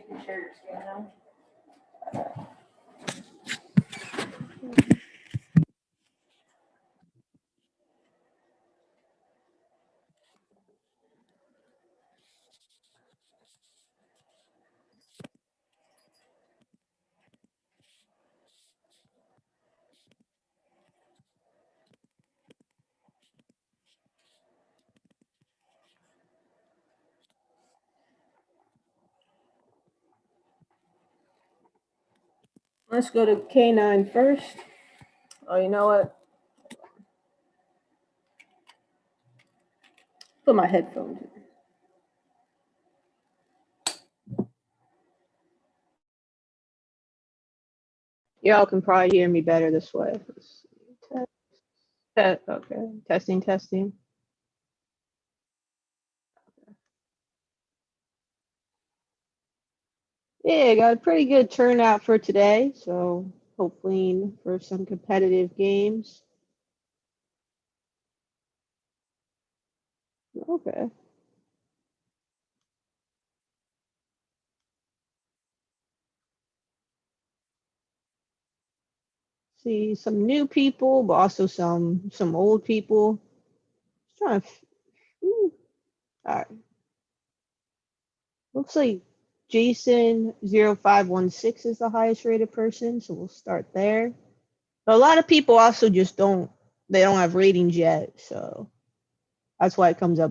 You can share your screen now. Let's go to K9 first. Oh, you know what? Put my headphones in. Y'all can probably hear me better this way. Okay, testing. Yeah, got a pretty good turnout for today, so hopefully for some competitive games. Okay. See some new people, but also some old people. Just trying to. All right. Looks like Jason0516 is the highest rated person, so we'll start there. But a lot of people also just don't have ratings yet, so that's why it comes up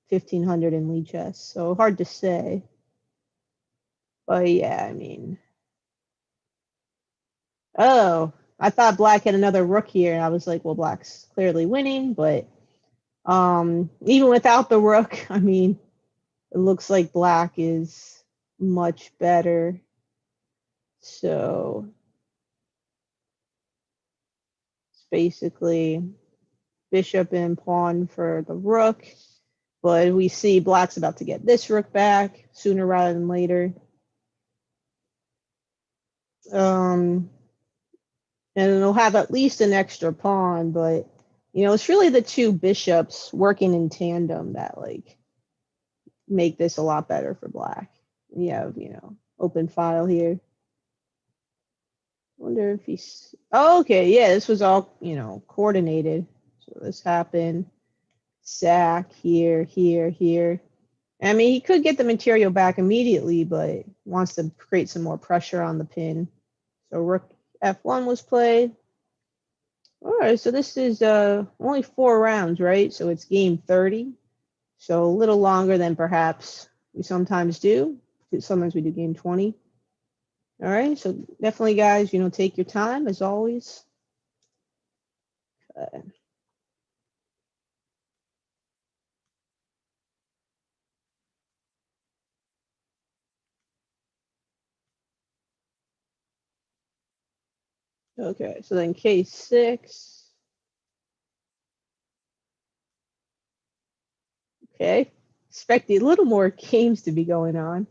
1500 in Lichess. So hard to say. But yeah, I mean, oh, I thought Black had another rook here, and I was like, well, Black's clearly winning, but even without the rook, I mean, it looks like Black is much better. So it's basically bishop and pawn for the rook, but we see Black's about to get this rook back sooner rather than later. And it'll have at least an extra pawn, but it's really the two bishops working in tandem that like make this a lot better for Black. You have, open file here. Wonder if he's okay, yeah, this was all, coordinated. So this happened. Sack here, here. I mean, he could get the material back immediately, but wants to create some more pressure on the pin. So rook f1 was played. All right, so this is only 4 rounds, right? So it's game 30. So a little longer than perhaps we sometimes do. Sometimes we do game 20. All right, so definitely, guys, take your time as always. Okay, so then K6. Okay, expecting a little more games to be going on.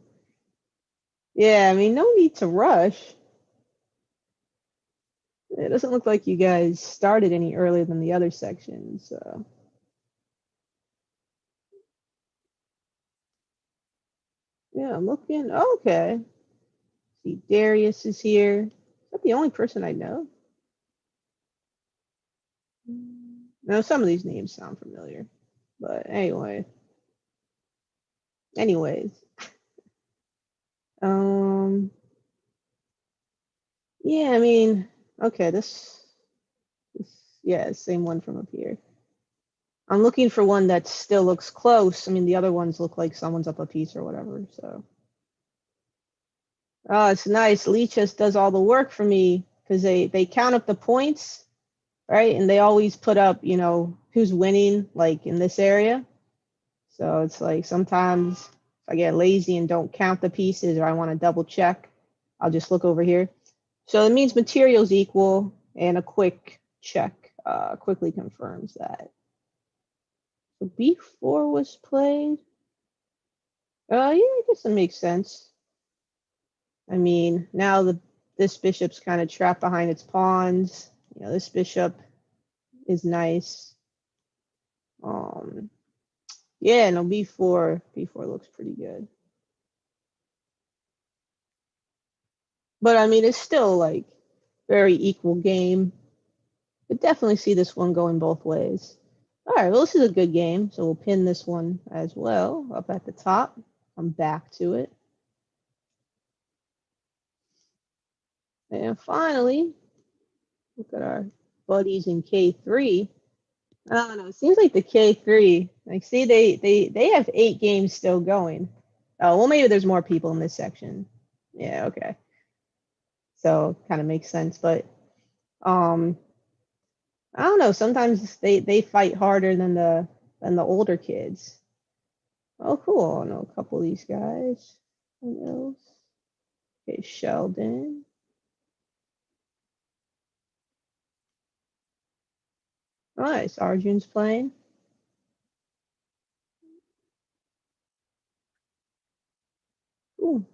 Yeah, I mean, no need to rush. It doesn't look like you guys started any earlier than the other sections. So. Yeah, I'm looking. Okay. See, Darius is here. Is that the only person I know? No, some of these names sound familiar. But anyway. Anyways. Yeah, I mean, okay, this yeah, same one from up here. I'm looking for one that still looks close. I mean, the other ones look like someone's up a piece or whatever, so. Oh, it's nice. Lichess does all the work for me because they count up the points, right? And they always put up, who's winning, like in this area. So it's like sometimes if I get lazy and don't count the pieces or I want to double check, I'll just look over here. So it means material's equal, and a quick check quickly confirms that. So B4 was played. Yeah, I guess it makes sense. I mean, now this bishop's kind of trapped behind its pawns. This bishop is nice. Yeah, no, B4 looks pretty good. But I mean, it's still like very equal game. Could definitely see this one going both ways. All right, well, this is a good game, so we'll pin this one as well up at the top. I'm back to it. And finally, look at our buddies in K3. I don't know. It seems like the K3, like, see, they have 8 games still going. Oh, well, maybe there's more people in this section. Yeah, okay. So kind of makes sense, but um, I don't know. Sometimes they fight harder than the older kids. Oh, cool. I know a couple of these guys. Who else? Okay, Sheldon. Nice. Arjun's playing. Ooh.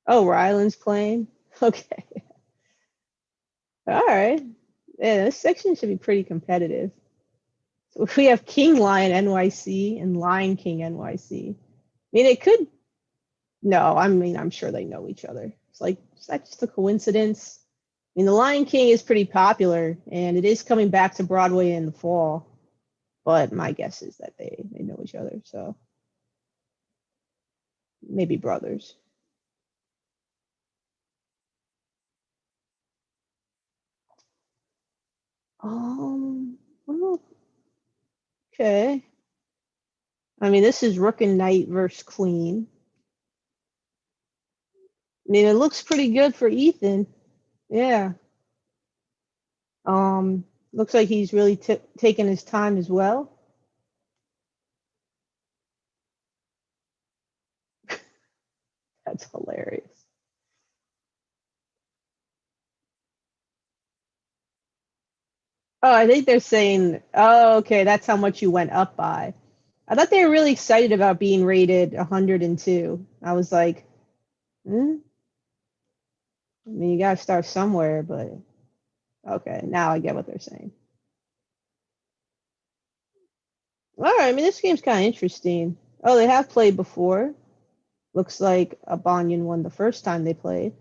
Oh, Ryland's playing. Okay. All right. Yeah, this section should be pretty competitive. So we have King Lion NYC and Lion King NYC. I mean, it could. No, I mean, I'm sure they know each other. It's like, is that just a coincidence? I mean, The Lion King is pretty popular, and it is coming back to Broadway in the fall. But my guess is that they know each other, so maybe brothers. Well, okay. I mean, this is Rook and Knight versus Queen. I mean, it looks pretty good for Ethan. Yeah. Looks like he's really taking his time as well. That's hilarious. Oh, I think they're saying, oh, okay, that's how much you went up by. I thought they were really excited about being rated 102. I was like, hmm? I mean, you gotta start somewhere, but okay, now I get what they're saying. All right, I mean, this game's kind of interesting. Oh, they have played before. Looks like Abanyan won the first time they played.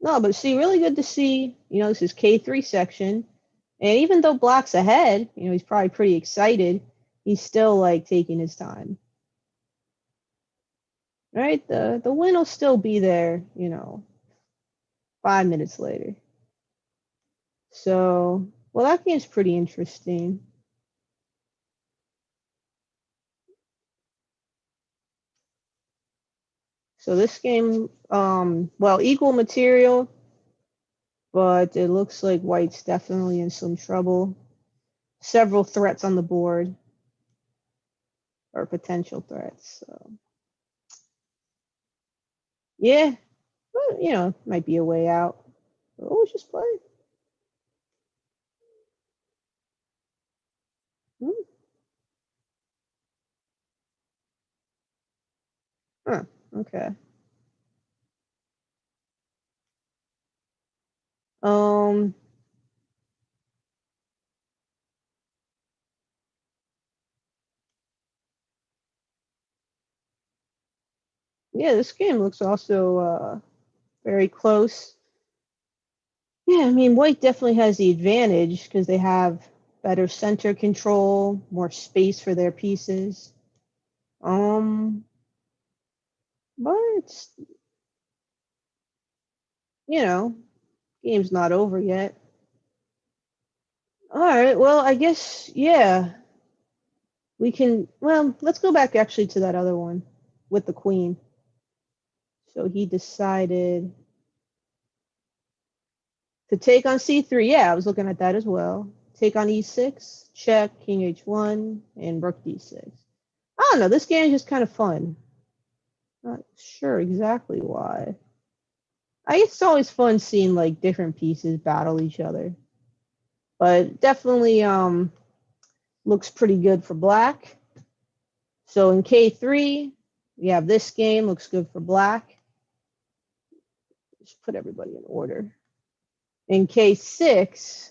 No, but see, really good to see. This is K3 section. And even though Black's ahead, he's probably pretty excited. He's still like taking his time. Right? The win will still be there, 5 minutes later. So, well, that game's pretty interesting. So this game, well, equal material, but it looks like White's definitely in some trouble. Several threats on the board, or potential threats. So, yeah, but, might be a way out. Oh, just play. Hmm. Huh. Okay. Um. Yeah, this game looks also very close. Yeah, I mean, White definitely has the advantage because they have better center control, more space for their pieces. Um, but it's, you know, game's not over yet. All right, well, I guess, yeah, we can, well, let's go back actually to that other one with the queen. So he decided to take on c3. Yeah, I was looking at that as well. Take on e6, check, king h1, and rook d6. I don't know, this game is just kind of fun. Not sure exactly why. I guess it's always fun seeing like different pieces battle each other. But definitely looks pretty good for black. So in K3, we have this game, looks good for black. Just put everybody in order. In K6,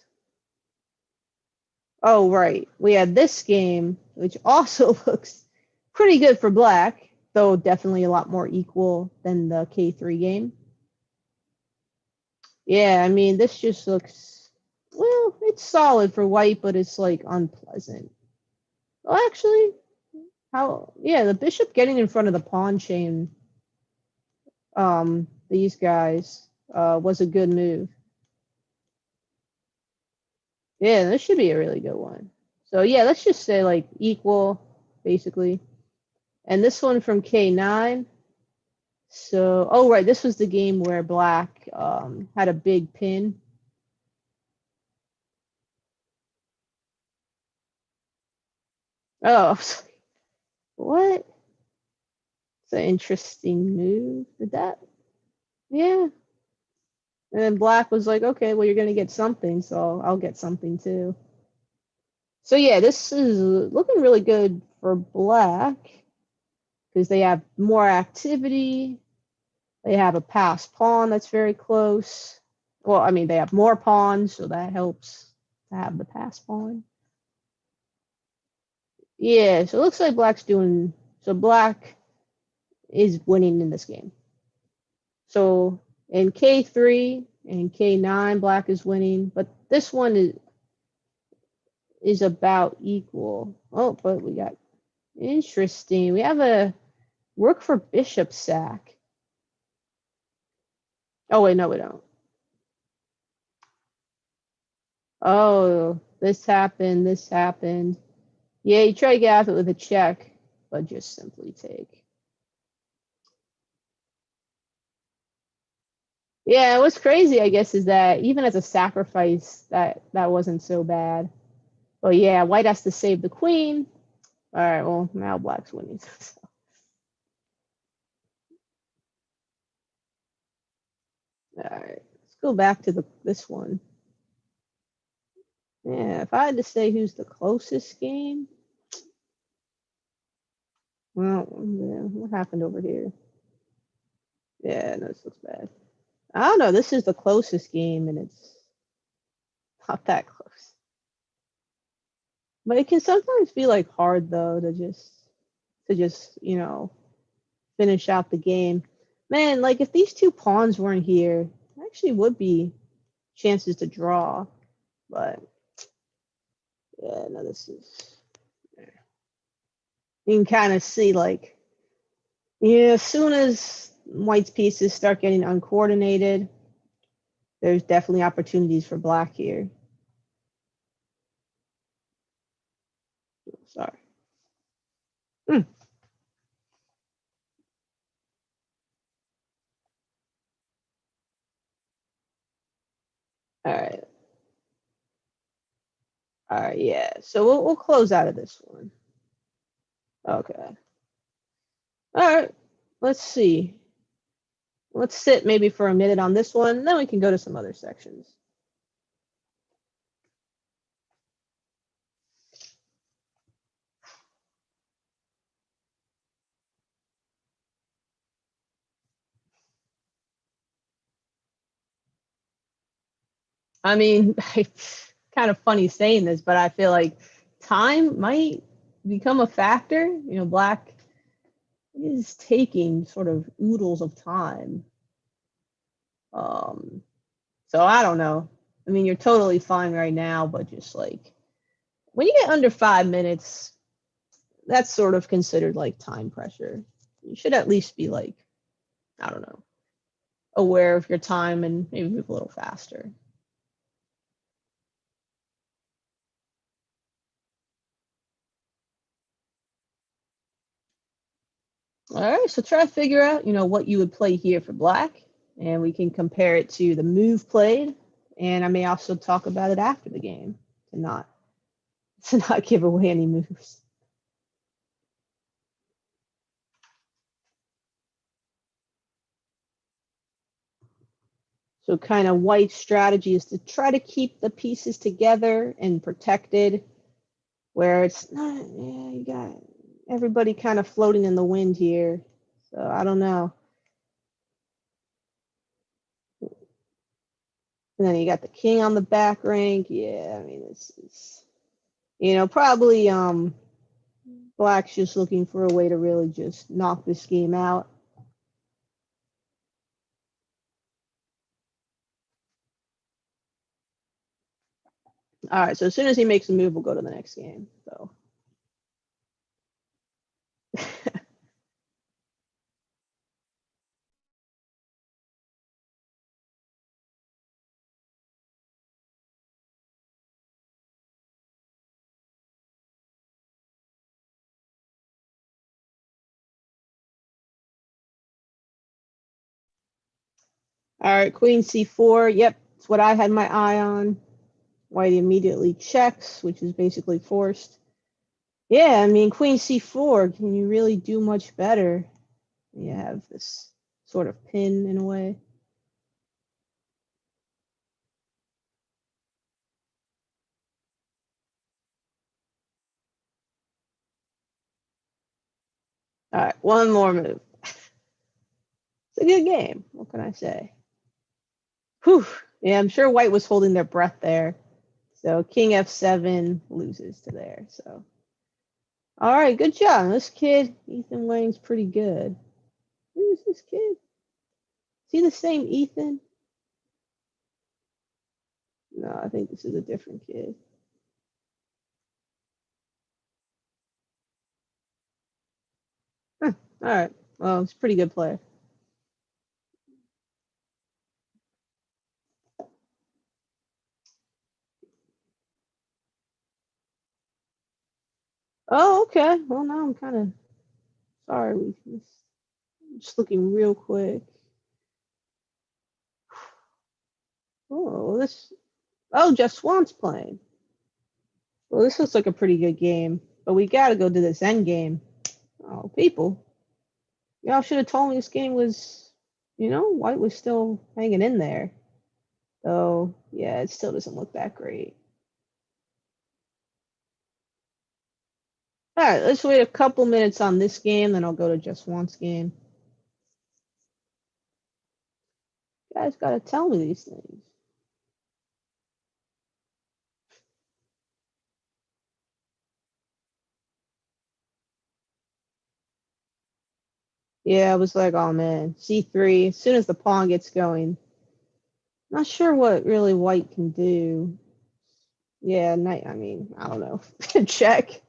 oh right, we had this game, which also looks pretty good for black, though definitely a lot more equal than the K3 game. Yeah, I mean, this just looks, well, it's solid for white, but it's like unpleasant. Well, actually, yeah, the bishop getting in front of the pawn chain, these guys, was a good move. Yeah, this should be a really good one. So yeah, let's just say like equal, basically. And this one from K9. So, oh right, this was the game where black had a big pin. Oh, what? It's an interesting move. Did that? Yeah. And then black was like, okay, well, you're going to get something, so I'll get something too. So yeah, this is looking really good for black because they have more activity. They have a passed pawn that's very close. Well, I mean, they have more pawns, so that helps to have the passed pawn. Yeah, so it looks like black's doing, so black is winning in this game. So in K3 and K9, black is winning, but this one is about equal. Oh, but we got interesting. We have a rook for bishop sack. Oh wait, no, we don't. Oh, this happened. This happened. Yeah, you try to get out of it with a check, but just simply take. Yeah, what's crazy, I guess, is that even as a sacrifice, that wasn't so bad. But yeah, white has to save the queen. All right, well, now black's winning. All right, let's go back to this one. Yeah, if I had to say who's the closest game, well, yeah, what happened over here? Yeah, no, this looks bad. I don't know. This is the closest game, and it's not that close. But it can sometimes be like hard though to just finish out the game. Man, like if these two pawns weren't here, actually would be chances to draw. But yeah, no, this is, you can kind of see like, yeah, as soon as white's pieces start getting uncoordinated, there's definitely opportunities for black here. Sorry. Hmm. All right. All right. Yeah. So we'll close out of this one. Okay. All right. Let's see. Let's sit maybe for a minute on this one, then we can go to some other sections. I mean, it's kind of funny saying this, but I feel like time might become a factor. Black is taking sort of oodles of time. Um, so I don't know. I mean, you're totally fine right now, but just like when you get under 5 minutes, that's sort of considered like time pressure. You should at least be like, I don't know, aware of your time and maybe move a little faster. All right, so try to figure out, what you would play here for black, and we can compare it to the move played, and I may also talk about it after the game to not to not give away any moves. So kind of white strategy is to try to keep the pieces together and protected, where it's not, yeah, you got everybody kind of floating in the wind here. So I don't know. And then you got the king on the back rank. Yeah, I mean it's probably Black's just looking for a way to really just knock this game out. All right, so as soon as he makes a move, we'll go to the next game. So. All right, queen c4. Yep, it's what I had my eye on. White immediately checks, which is basically forced. Yeah, I mean, queen c4, can you really do much better? You have this sort of pin in a way. All right, one more move. It's a good game. What can I say? Whew. Yeah, I'm sure white was holding their breath there. So king f7 loses to there. So, all right, good job. This kid, Ethan Wang's pretty good. Who is this kid? Is he the same Ethan? No, I think this is a different kid. Huh. All right. Well, he's a pretty good player. Oh, okay. Well, now I'm kind of sorry. Just looking real quick. Oh, this. Oh, Jeff Swan's playing. Well, this looks like a pretty good game, but we got to go to this end game. Oh, people. Y'all should have told me this game was, white was still hanging in there. So, yeah, it still doesn't look that great. All right, let's wait a couple minutes on this game, then I'll go to Just Once game. You guys got to tell me these things. Yeah, I was like, oh man, c3. As soon as the pawn gets going, not sure what really white can do. Yeah, knight. I mean, I don't know. Check.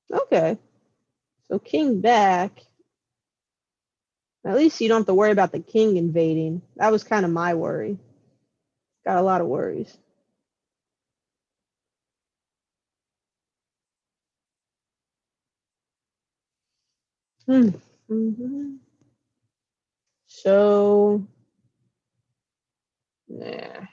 Okay, so king back. At least you don't have to worry about the king invading. That was kind of my worry. Got a lot of worries. Mm-hmm. So, yeah.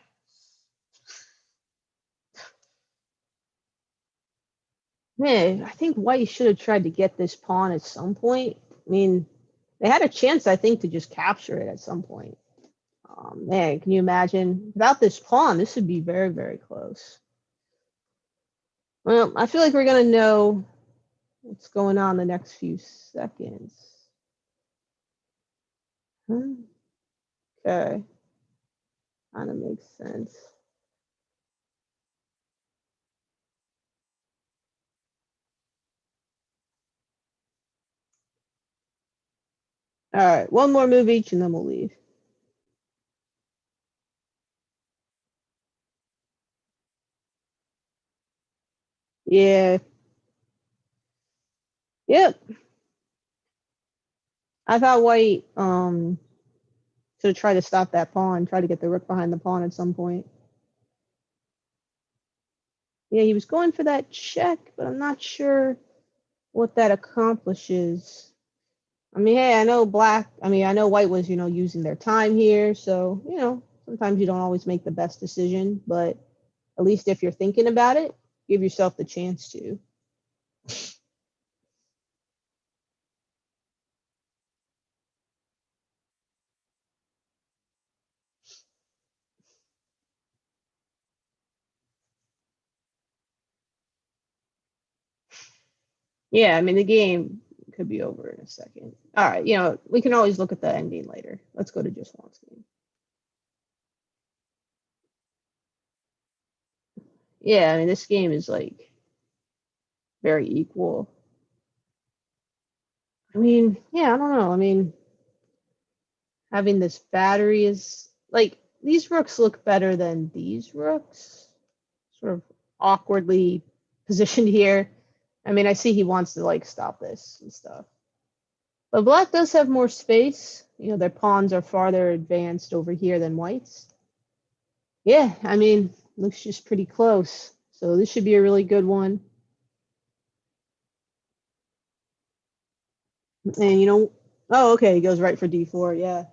Man, I think white should have tried to get this pawn at some point. I mean, they had a chance, I think, to just capture it at some point. Man, can you imagine? Without this pawn, this would be very, very close. Well, I feel like we're going to know what's going on the next few seconds. Okay. Kind of makes sense. All right, one more move each and then we'll leave. Yeah. Yep. I thought white should have tried to stop that pawn, try to get the rook behind the pawn at some point. Yeah, he was going for that check, but I'm not sure what that accomplishes. I mean, hey, I know white was, using their time here, so, sometimes you don't always make the best decision, but at least if you're thinking about it, give yourself the chance to. Yeah, I mean, the game could be over in a second. All right, we can always look at the ending later. Let's go to just one game. Yeah, I mean, this game is like very equal. I mean, yeah, I don't know. I mean, having this battery is like these rooks look better than these rooks. Sort of awkwardly positioned here. I mean, I see he wants to like stop this and stuff. But black does have more space. You know, their pawns are farther advanced over here than white's. Yeah, I mean, looks just pretty close. So this should be a really good one. And you know, oh, okay, he goes right for d4. Yeah.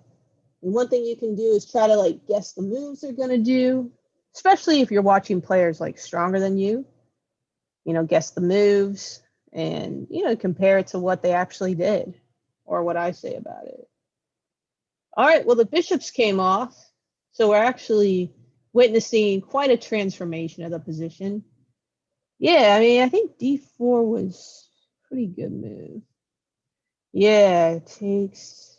And one thing you can do is try to like guess the moves they're gonna do, especially if you're watching players like stronger than you. You know, guess the moves and you know compare it to what they actually did or what I say about it. All right, well the bishops came off, so we're actually witnessing quite a transformation of the position. Yeah, I mean I think d4 was a pretty good move. Yeah, it takes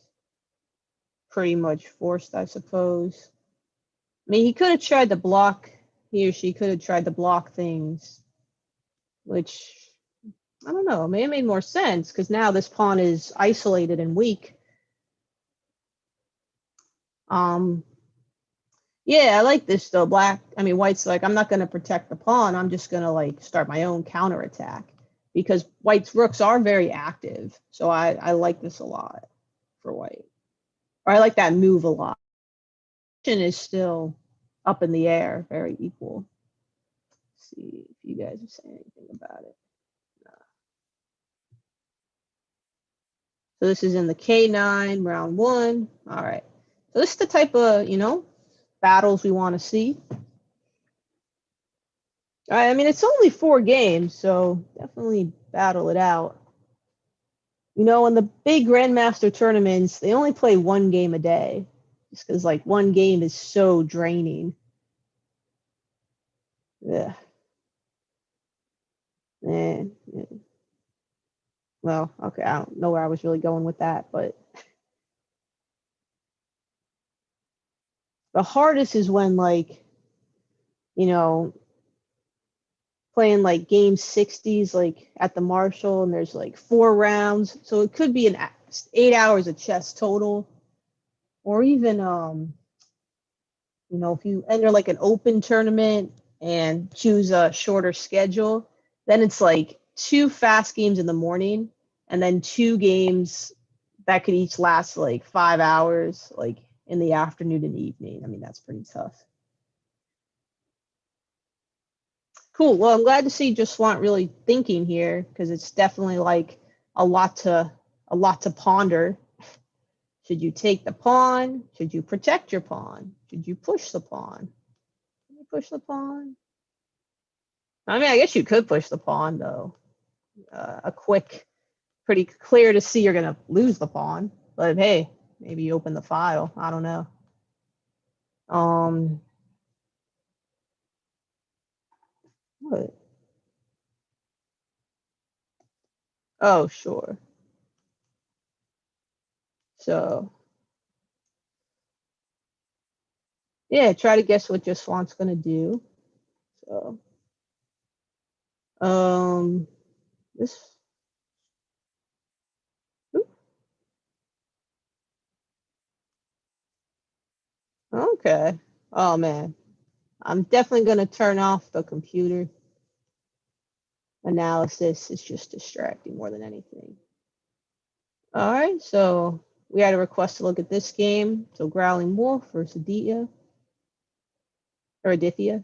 pretty much forced, I suppose. I mean, he could have tried to block, he or she could have tried to block things, which I don't know, may have made more sense because now this pawn is isolated and weak. Um, yeah, I like this though. White's like, I'm not going to protect the pawn. I'm just going to like start my own counterattack because white's rooks are very active. So I like this a lot for white. Or I like that move a lot. Is still up in the air, very equal. Let's see if you guys are saying anything about it. No. So this is in the K9 round 1. All right. So this is the type of, you know, battles we want to see. All right, I mean, it's only 4 games, so definitely battle it out. You know, in the big Grandmaster tournaments, they only play 1 game a day just because, like, 1 game is so draining. Yeah. Eh, eh. Well, okay, I don't know where I was really going with that, but the hardest is when, like, you know, playing like game 60s, like at the Marshall, and there's like 4 rounds. So it could be 8 hours of chess total. Or even, you know, if you enter like an open tournament and choose a shorter schedule, then it's like 2 fast games in the morning and then 2 games that could each last like 5 hours, like in the afternoon and evening. I mean, that's pretty tough. Cool. Well, I'm glad to see Justwant really thinking here because it's definitely like a lot to ponder. Should you take the pawn? Should you protect your pawn? Should you push the pawn? Can you push the pawn? I mean, I guess you could push the pawn though. A quick, pretty clear to see you're gonna lose the pawn. But hey, maybe you open the file. I don't know. Um, what? Oh, sure. So yeah, try to guess what Justwant's gonna do. So this. Okay. Oh man, I'm definitely gonna turn off the computer analysis. It's just distracting more than anything. All right, so we had a request to look at this game. So Growling Wolf versus Aditya or Aditya.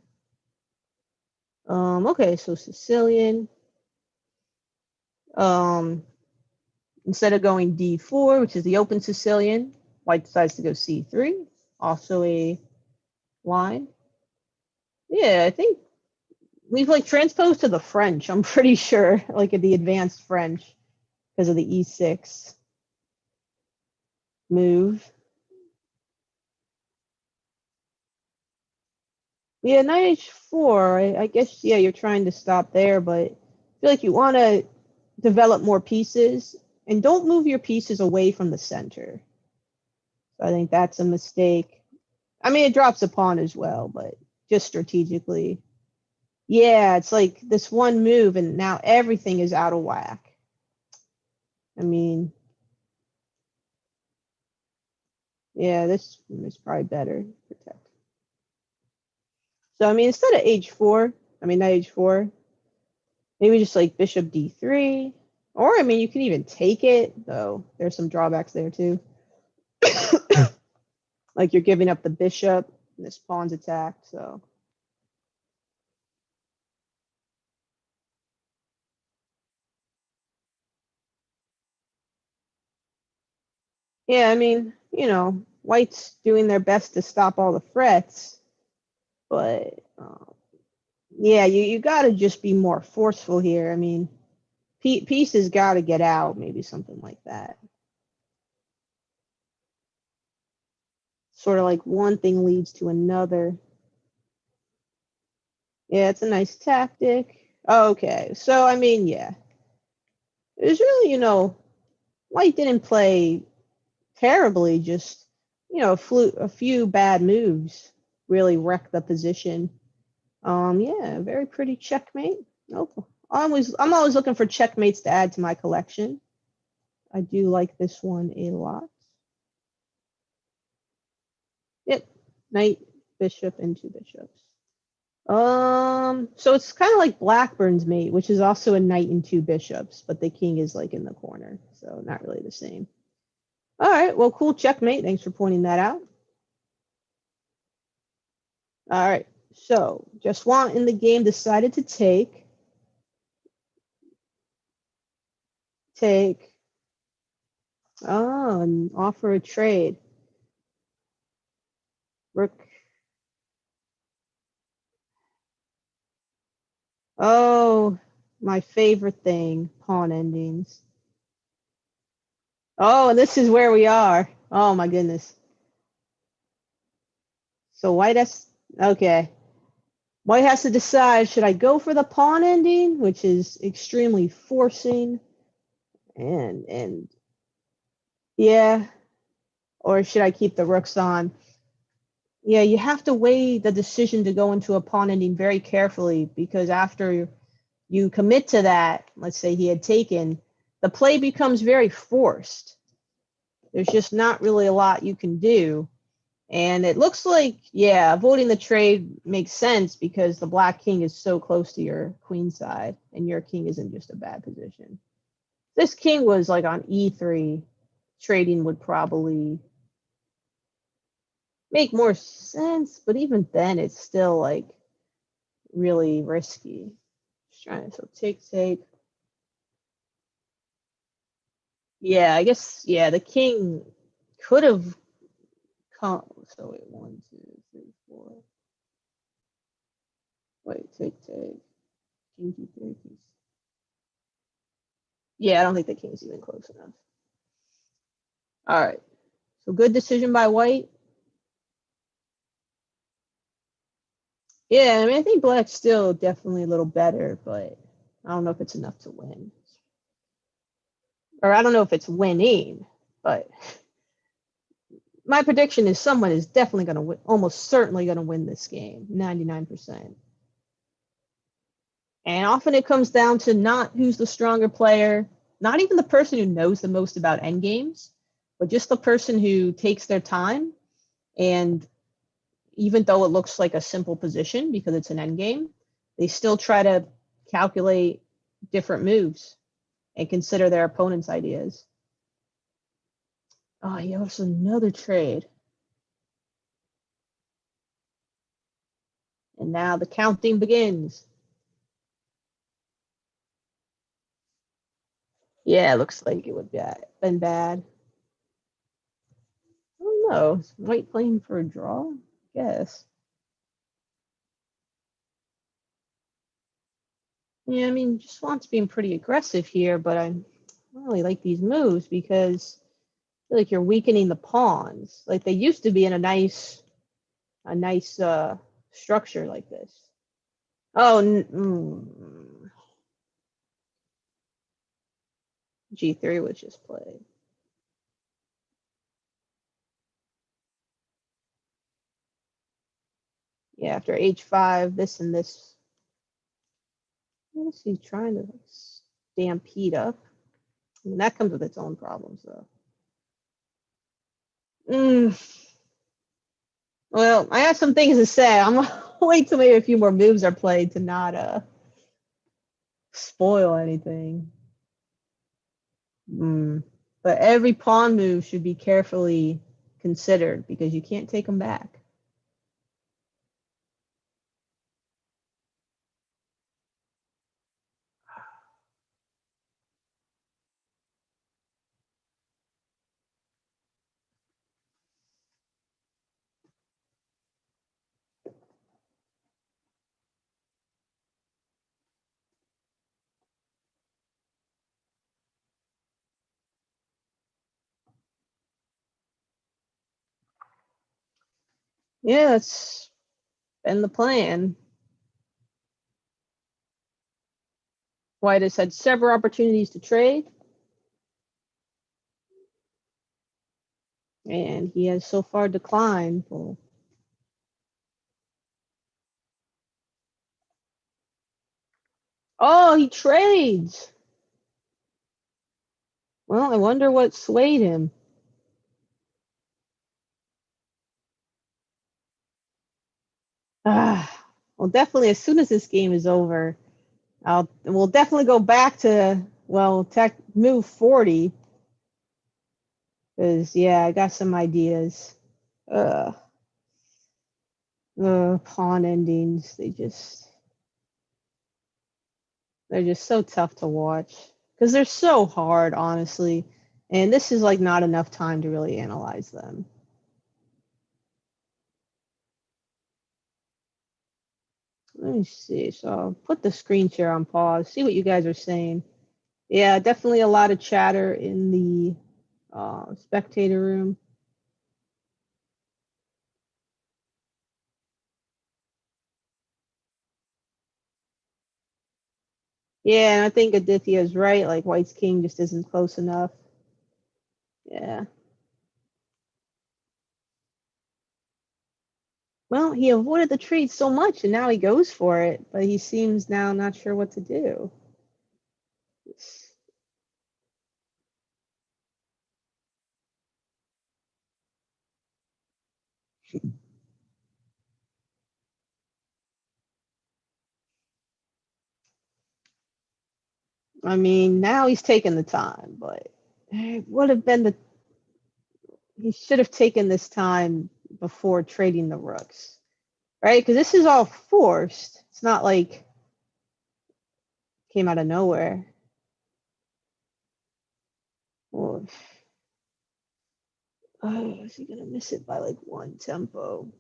Okay, so Sicilian. Um, instead of going D4, which is the open Sicilian, White decides to go C3. Also a line. Yeah, I think we've like transposed to the French. I'm pretty sure, like in the advanced French, because of the E6 move. Yeah, knight h4. I guess yeah, you're trying to stop there, but I feel like you want to develop more pieces and don't move your pieces away from the center. So I think that's a mistake. I mean, it drops a pawn as well, but just strategically, Yeah, it's like this one move and now everything is out of whack. I mean, yeah, this is probably better. Protect. So I mean, instead of h4, I mean not h4, maybe just like bishop d3. Or I mean, you can even take it, though there's some drawbacks there too. Like you're giving up the bishop, and this pawn's attacked, so. Yeah, I mean, White's doing their best to stop all the threats, but yeah, you got to just be more forceful here. I mean, pieces got to get out, maybe something like that. Sort of like one thing leads to another. Yeah, it's a nice tactic. Okay, so I mean, yeah, it was really, White didn't play terribly, just, a few bad moves really wrecked the position. Yeah, very pretty checkmate. Nope. I'm always looking for checkmates to add to my collection. I do like this one a lot. Yep. Knight, bishop, and two bishops. So it's kind of like Blackburn's mate, which is also a knight and two bishops, but the king is like in the corner, so not really the same. All right, well, cool checkmate. Thanks for pointing that out. All right, so Jeswant in the game decided to take, and offer a trade. Rook. Oh, my favorite thing, pawn endings. Oh, and this is where we are. Oh my goodness. So White has, okay. White has to decide, should I go for the pawn ending, which is extremely forcing, and yeah, or should I keep the rooks on? Yeah, you have to weigh the decision to go into a pawn ending very carefully, because after you commit to that, let's say he had taken, the play becomes very forced. There's just not really a lot you can do. And it looks like, yeah, avoiding the trade makes sense because the black king is so close to your queen side, and your king is in just a bad position. This king was like on e3, trading would probably make more sense, but even then, it's still like really risky. Just trying to, so take. Yeah, I guess, yeah, the king could have come. So wait, 1, 2, 3, 4. Wait, take. King G3 piece. Yeah, I don't think the king's even close enough. All right. So good decision by White. Yeah, I mean, I think Black's still definitely a little better, but I don't know if it's enough to win. Or I don't know if it's winning, but my prediction is someone is definitely going to win, almost certainly going to win this game, 99%. And often it comes down to not who's the stronger player, not even the person who knows the most about endgames, but just the person who takes their time. And even though it looks like a simple position because it's an endgame, they still try to calculate different moves and consider their opponent's ideas. Oh, yeah, also another trade. And now the counting begins. Yeah, it looks like it would be been bad. I don't know. Is White playing for a draw? Guess. Yeah, I mean, Swan's being pretty aggressive here, but I don't really like these moves because I feel like you're weakening the pawns. Like they used to be in a nice structure like this. Oh, G3 was just played. Yeah, after H5, this and this. Is he trying to stampede up? I mean, that comes with its own problems, though. Well, I have some things to say. I'm gonna wait till maybe a few more moves are played to not spoil anything. But every pawn move should be carefully considered because you can't take them back. Yeah, that's been the plan. White has had several opportunities to trade, and he has so far declined. Well, oh, he trades. Well, I wonder what swayed him. Well, definitely as soon as this game is over, we'll definitely go back to tech move 40 because yeah, I got some ideas. Uh, the pawn endings, they're just so tough to watch because they're so hard, honestly. And this is like not enough time to really analyze them. Let me see. So I'll put the screen share on pause, see what you guys are saying. Yeah, definitely a lot of chatter in the spectator room. Yeah, and I think Aditya is right. Like White's king just isn't close enough. Yeah. Well, he avoided the trade so much, and now he goes for it, but he seems now not sure what to do. I mean, now he's taking the time, but it would have been he should have taken this time before trading the rooks, right? Because this is all forced. It's not like came out of nowhere. Or, is he gonna miss it by like one tempo?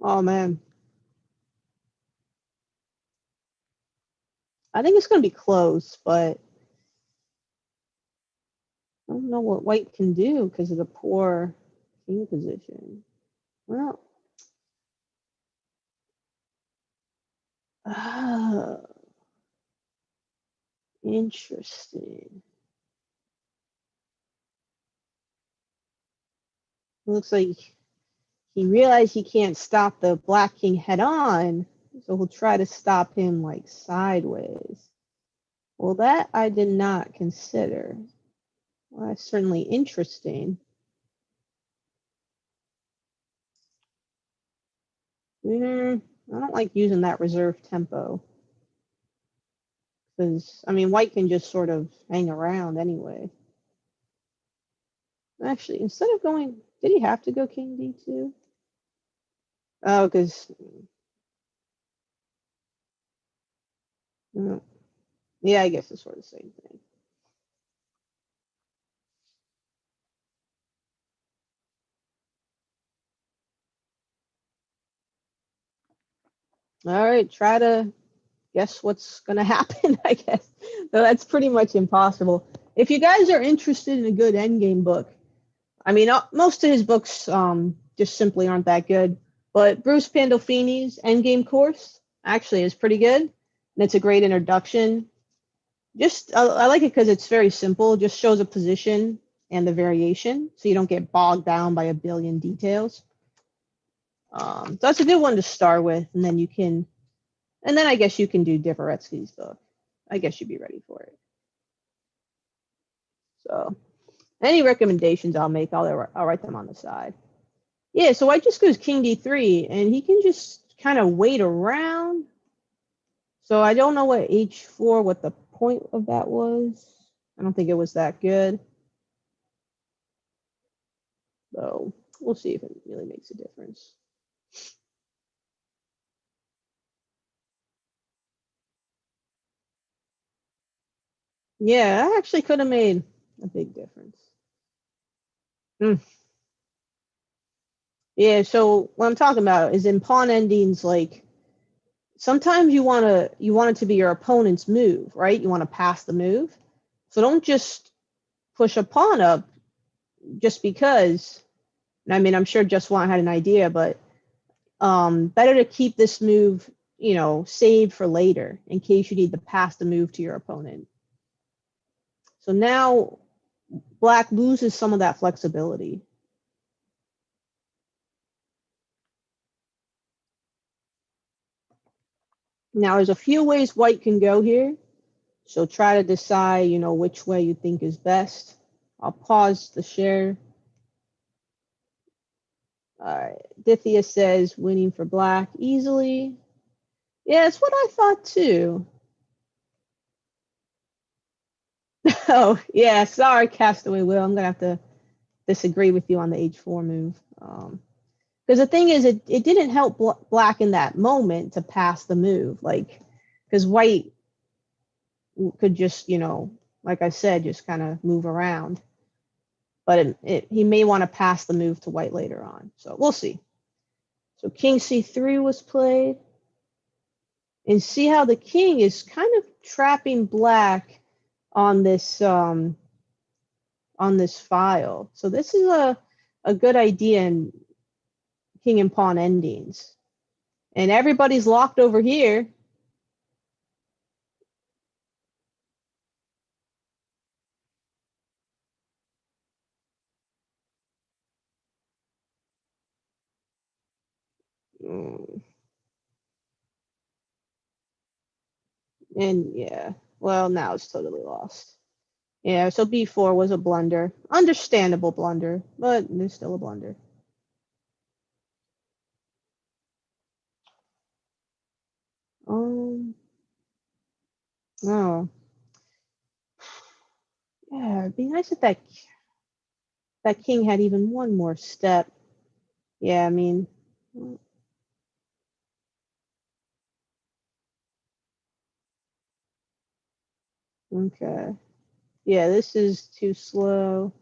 Oh man, I think it's gonna be close, but I don't know what White can do because of the poor king position. Well, interesting. Looks like he realized he can't stop the Black King head on, so he'll try to stop him like sideways. Well, that I did not consider. Well, that's certainly interesting. I don't like using that reserve tempo because I mean White can just sort of hang around anyway. Actually, instead of going, did he have to go King D2? Oh, because yeah, I guess it's sort of the same thing. All right, try to guess what's going to happen, I guess. Though that's pretty much impossible. If you guys are interested in a good endgame book, I mean, most of his books just simply aren't that good. But Bruce Pandolfini's Endgame Course, actually is pretty good. And it's a great introduction. Just I like it because it's very simple. Just shows a position and the variation, so you don't get bogged down by a billion details. So that's a good one to start with, and then you can, and then I guess you can do Dvoretsky's book. I guess you'd be ready for it. So, any recommendations I'll make, I'll write them on the side. Yeah, so White just goes King D3, and he can just kind of wait around. So I don't know what H4, what the point of that was. I don't think it was that good. So we'll see if it really makes a difference. Yeah, I actually could have made a big difference. Mm. Yeah, so what I'm talking about is in pawn endings, like sometimes you want it to be your opponent's move, right? You want to pass the move. So don't just push a pawn up just because. I mean, I'm sure Just Want had an idea, but better to keep this move, saved for later in case you need to pass the move to your opponent. So now Black loses some of that flexibility. Now there's a few ways White can go here. So try to decide, which way you think is best. I'll pause the share. All right. Dithia says winning for Black easily. Yeah, it's what I thought too. Oh, yeah. Sorry, Castaway Will. I'm going to have to disagree with you on the H4 move. Because the thing is, it didn't help Black in that moment to pass the move. Like, because White could just, like I said, just kind of move around. But he may want to pass the move to White later on. So we'll see. So King C3 was played. And see how the king is kind of trapping Black on this file. So this is a good idea in king and pawn endings. And everybody's locked over here. And yeah, well, now it's totally lost. Yeah, so B4 was a blunder. Understandable blunder, but it's still a blunder. Oh. Yeah, it'd be nice if that king had even one more step. Yeah, I mean, okay. Yeah, this is too slow.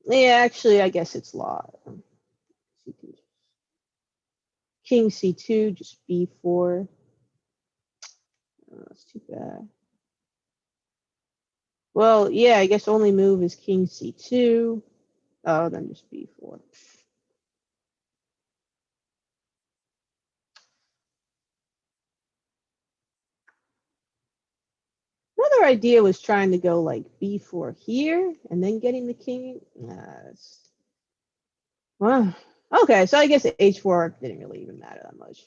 Yeah, actually, I guess it's law. King C2, just B4. Oh, that's too bad. Well, yeah, I guess only move is King C2. Oh, then just B4. Another idea was trying to go like B4 here and then getting the king. Well, okay, so I guess H4 didn't really even matter that much.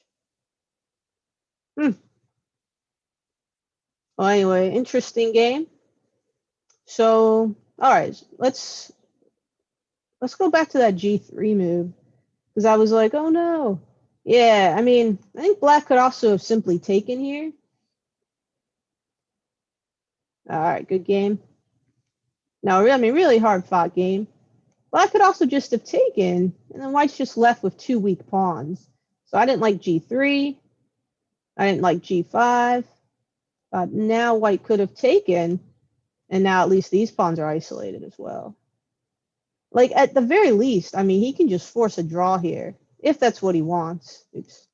Well, anyway, interesting game. So, all right, let's go back to that G3 move because I was like, oh no. Yeah, I mean, I think Black could also have simply taken here. All right, good game. No, I mean, really hard fought game. Black could also just have taken, and then White's just left with two weak pawns. So I didn't like G3. I didn't like G5. But now White could have taken, and now at least these pawns are isolated as well. Like, at the very least, I mean, he can just force a draw here, if that's what he wants. Oops.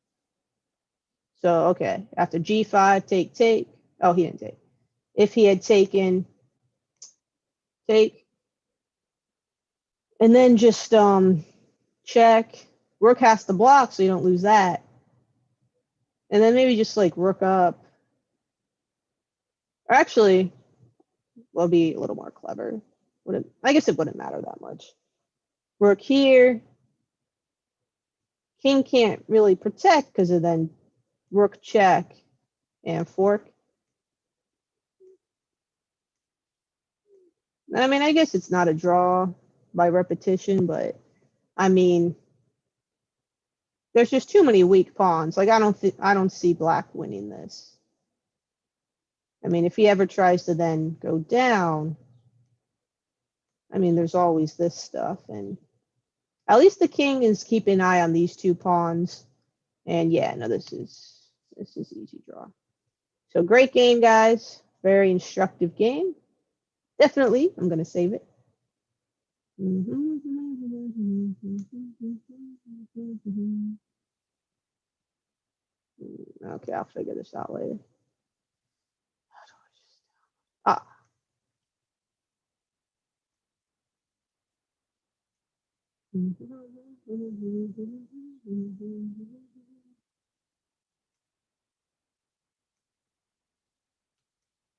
So, okay, after G5, take. Oh, he didn't take. If he had taken, take. And then just check. Rook has to block so you don't lose that. And then maybe just like rook up. Or actually, we'll be a little more clever. I guess it wouldn't matter that much. Rook here. King can't really protect because of then rook check and fork. I mean, I guess it's not a draw by repetition, but I mean, there's just too many weak pawns. Like I don't see black winning this. I mean, if he ever tries to then go down, I mean, there's always this stuff, and at least the king is keeping an eye on these two pawns. And yeah, no, this is easy draw. So great game, guys. Very instructive game. Definitely, I'm gonna save it. Okay, I'll figure this out later. Ah.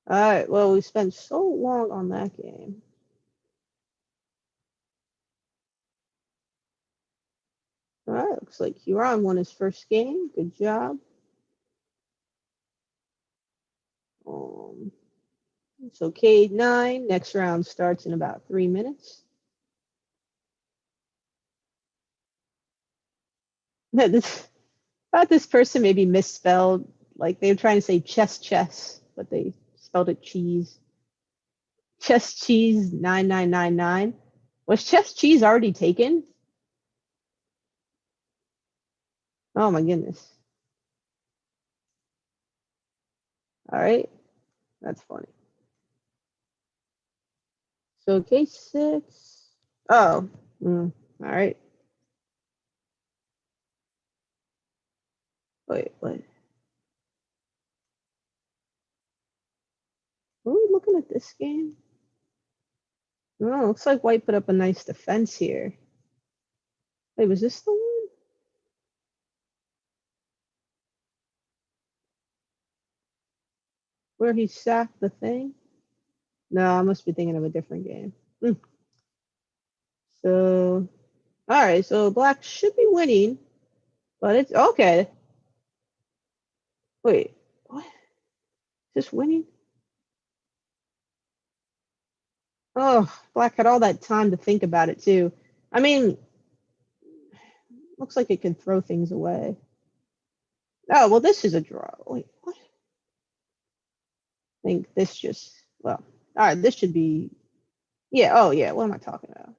All right, well, we spent so long on that game. All right, looks like Huron won his first game. Good job. So K9, next round starts in about 3 minutes. Thought this person maybe misspelled, like they were trying to say chess, but they spelled it cheese. Chess cheese 9999. Was chess cheese already taken? Oh my goodness. All right, that's funny. So K6. Oh, all right. Wait. Are we looking at this game? Oh, looks like White put up a nice defense here. Wait, was this the one? Where he sacked the thing? No, I must be thinking of a different game. So, all right, so Black should be winning, but it's okay. Wait, what? Is this winning? Oh, Black had all that time to think about it too. I mean, looks like it can throw things away. Oh, well, this is a draw. Wait, what? I think this just, well, all right, this should be, yeah, oh, yeah, what am I talking about?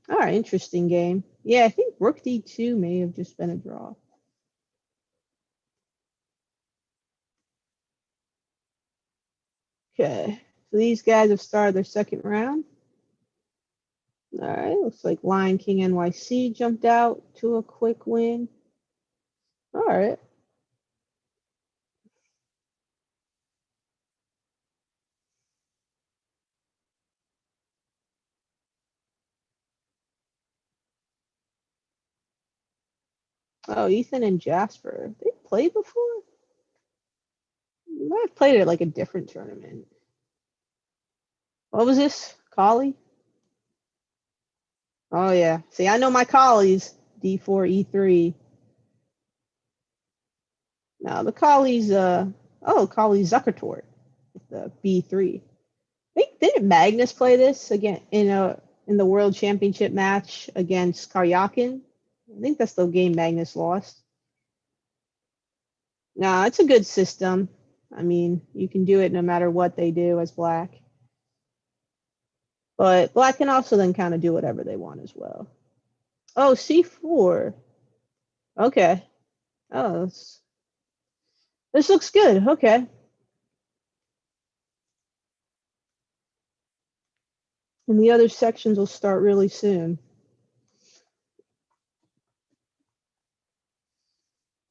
All right, interesting game. Yeah, I think Rook D2 may have just been a draw. Okay, so these guys have started their second round. All right, looks like Lion King NYC jumped out to a quick win. All right. Oh, Ethan and Jasper. They played before? They might have played at like a different tournament. What was this? Collie? Oh yeah. See, I know my collies. D4, E3. Now the collies, Collie Zuckertort with the B3. Didn't Magnus play this again in the World Championship match against Karyakin? I think that's the game Magnus lost. No, it's a good system. I mean, you can do it no matter what they do as Black. But Black can also then kind of do whatever they want as well. Oh, C4. Okay. Oh, this looks good. Okay. And the other sections will start really soon.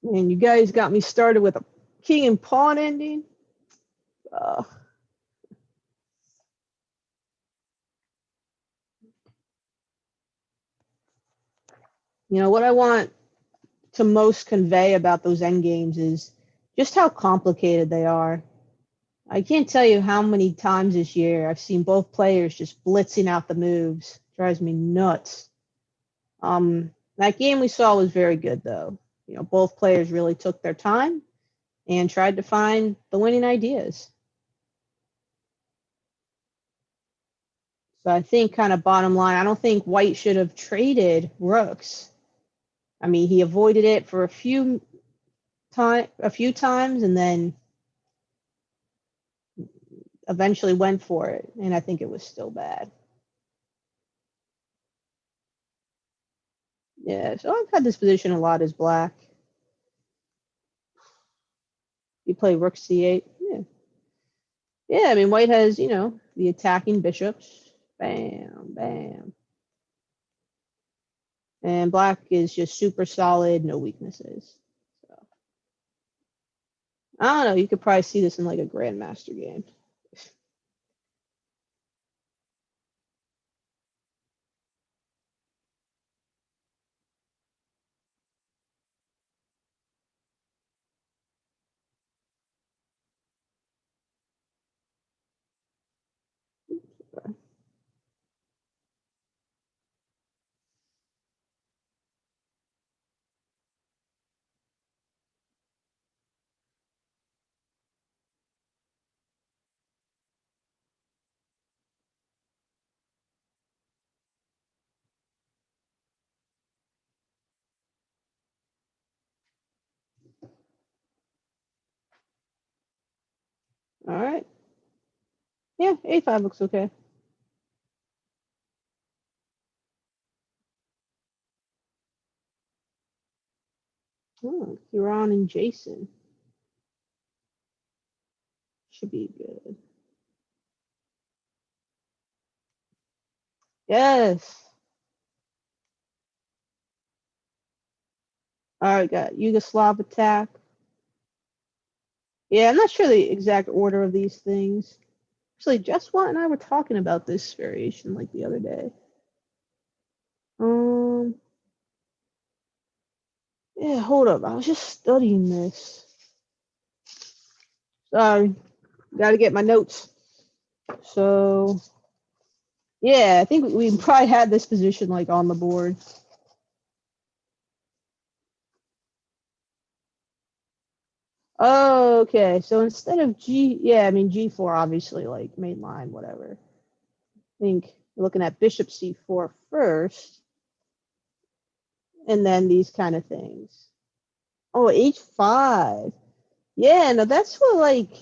And you guys got me started with a king and pawn ending. You know what I want to most convey about those endgames is just how complicated they are. I can't tell you how many times this year I've seen both players just blitzing out the moves. Drives me nuts. That game we saw was very good though. You know, both players really took their time and tried to find the winning ideas. So I think kind of bottom line, I don't think White should have traded rooks. I mean, he avoided it for a few times and then eventually went for it, and I think it was still bad. Yeah, so I've had this position a lot as black. You play rook c8. Yeah. Yeah, I mean, white has, you know, the attacking bishops. Bam, bam. And black is just super solid, no weaknesses. So I don't know. You could probably see this in like a grandmaster game. All right. Yeah, a5 looks okay. Oh, Huron and Jason should be good. Yes. All right, got Yugoslav attack. Yeah, I'm not sure the exact order of these things. Actually, Just Watt and I were talking about this variation like the other day. Um, yeah, hold up. I was just studying this. Sorry, got to get my notes. So, yeah, I think we probably had this position like on the board. Oh, okay. So instead of G, yeah, I mean G4 obviously like main line, whatever. I think looking at Bishop C4 first, and then these kind of things. Oh, H5. Yeah, no, that's what like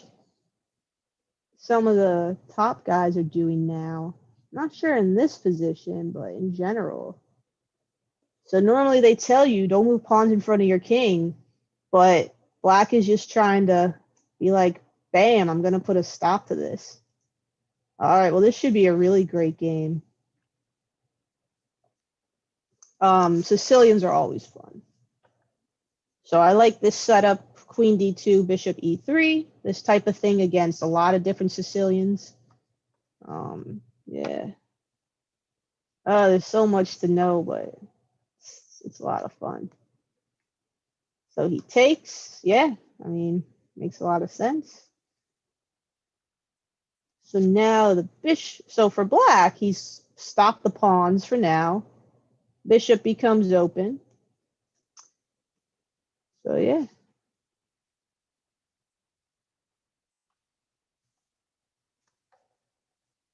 some of the top guys are doing now. Not sure in this position, but in general. So normally they tell you don't move pawns in front of your king, but black is just trying to be like, bam, I'm gonna put a stop to this. All right, well this should be a really great game. Sicilians are always fun. So I like this setup, queen d2, bishop e3, this type of thing against a lot of different Sicilians. Yeah. There's so much to know, but it's a lot of fun. So he takes, yeah, I mean, makes a lot of sense. So now the bishop, so for black, he's stopped the pawns for now. Bishop becomes open. So yeah.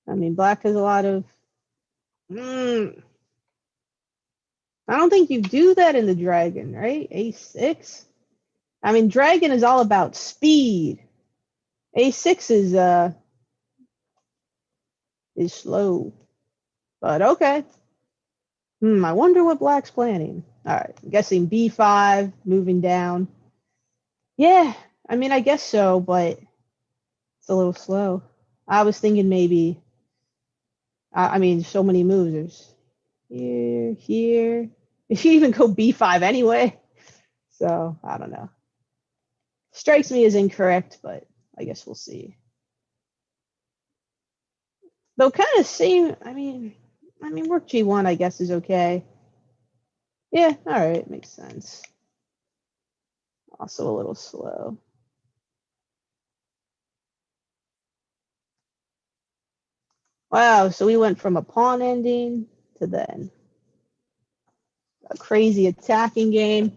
I mean, black has a lot of, I don't think you do that in the dragon, right? A6. I mean, dragon is all about speed. A6 is slow. But okay. I wonder what black's planning. All right, I'm guessing B5, moving down. Yeah, I mean, I guess so, but it's a little slow. I was thinking maybe, I mean, so many moves. There's here, here. If you even go B5 anyway. So, I don't know. Strikes me as incorrect, but I guess we'll see. Though kind of same, I mean, rook G1, I guess, is okay. Yeah, all right, makes sense. Also a little slow. Wow, so we went from a pawn ending to then a crazy attacking game.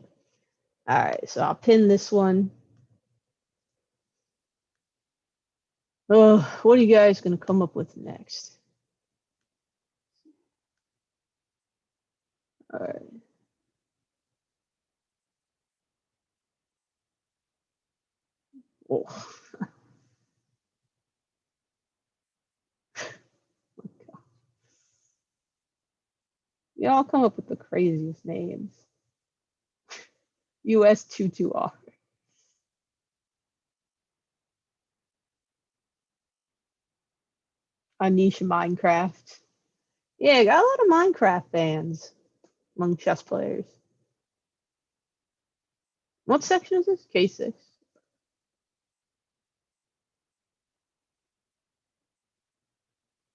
All right, so I'll pin this one. Oh, what are you guys going to come up with next? All right. Oh. Y'all come up with the craziest names. US22R. Anish Minecraft. Yeah, got a lot of Minecraft fans among chess players. What section is this? K6.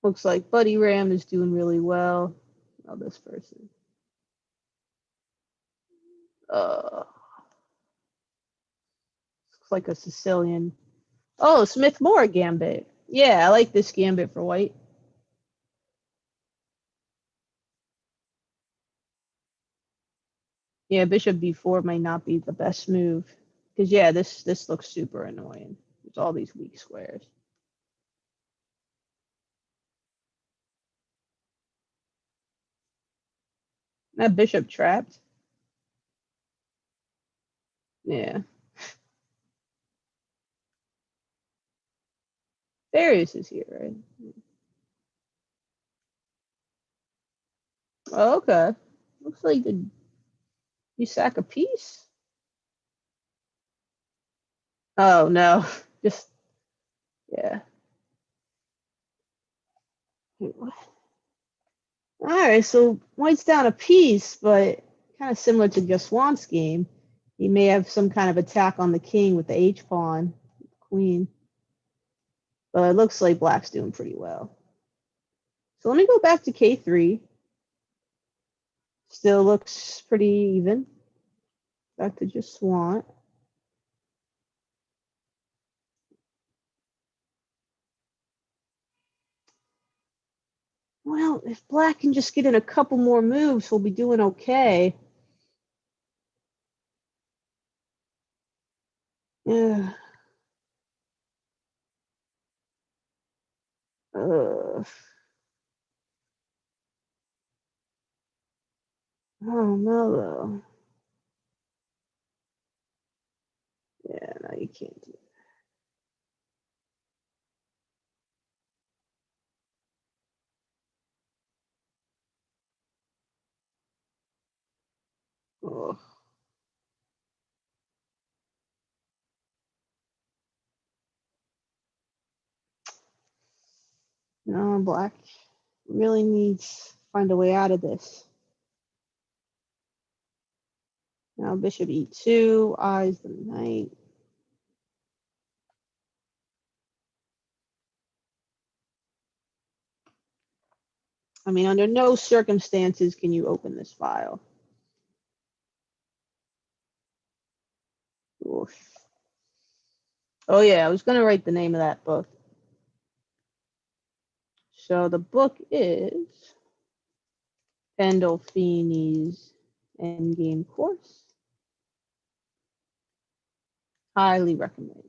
Looks like Buddy Ram is doing really well. Oh, this person. Looks like a Sicilian. Oh, Smith Moore Gambit. Yeah, I like this Gambit for white. Yeah, Bishop B4 might not be the best move. Because yeah, this looks super annoying. There's all these weak squares. That bishop trapped. Yeah. Darius is here, right? Oh, okay. Looks like you sack a piece. Oh no. Just yeah. Wait, what? All right, so white's down a piece, but kind of similar to Gaswan's game. He may have some kind of attack on the king with the H pawn, queen. But it looks like black's doing pretty well. So let me go back to K3. Still looks pretty even. Back to just Swant. Well, if black can just get in a couple more moves, we'll be doing okay. Yeah. I don't know though. Yeah, no, you can't do it. Oh, no, black really needs to find a way out of this. Now bishop e2, eyes the knight. I mean, under no circumstances can you open this file. Oof. Oh yeah, I was gonna write the name of that book. So the book is Pandolfini's Endgame Course. Highly recommend.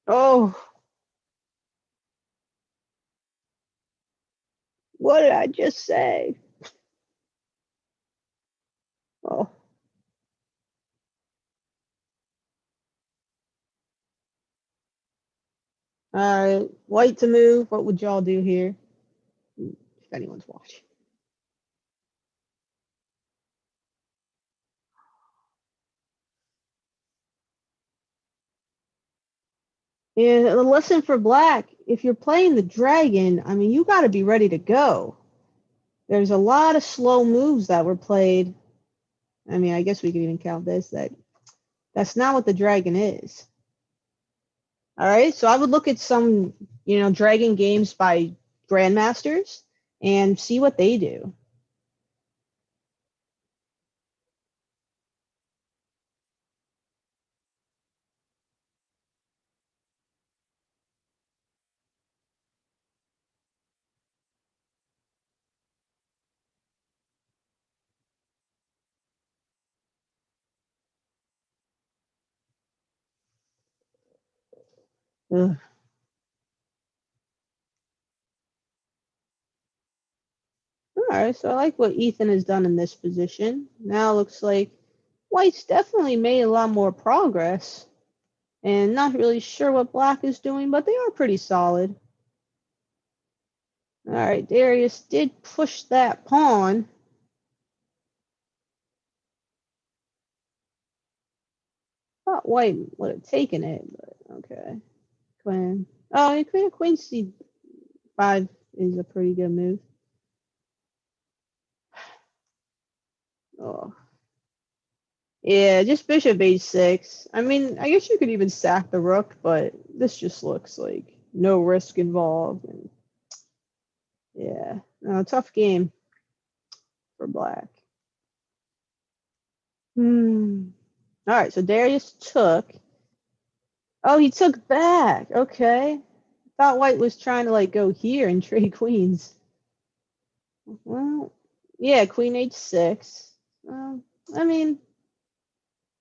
Oh, What did I just say? Oh. All right, white to move. What would y'all do here? If anyone's watching. Yeah, the lesson for black, if you're playing the dragon, I mean, you got to be ready to go. There's a lot of slow moves that were played. I mean, I guess we could even count this. That's not what the dragon is. All right, so I would look at some, dragon games by grandmasters and see what they do. Ugh. All right, so I like what Ethan has done in this position. Now it looks like White's definitely made a lot more progress. And not really sure what black is doing, but they are pretty solid. All right, Darius did push that pawn. Thought White would have taken it, but okay. Queen. Oh, Queen C5 is a pretty good move. Oh. Yeah, just bishop h6. I mean, I guess you could even sack the rook, but this just looks like no risk involved. And yeah, no, tough game for black. Hmm. All right, so Darius took. Oh, he took back. Okay. Thought White was trying to like go here and trade queens. Well, yeah, Queen H6. I mean,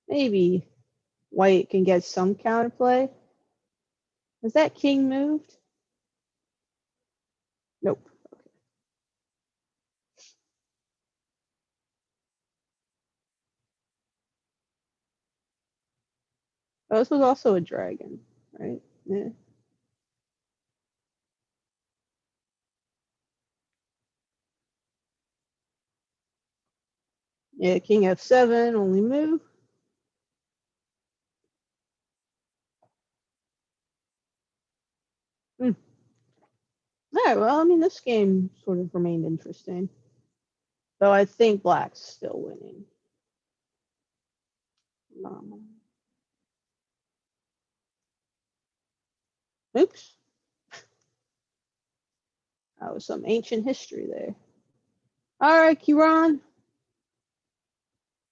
maybe White can get some counterplay. Has that king moved? Nope. Okay. Oh, this was also a dragon, right? Yeah. Yeah, King F7, only move. Hmm. All right, well, I mean, this game sort of remained interesting. Though I think Black's still winning. Oops. That was some ancient history there. All right, Kiran.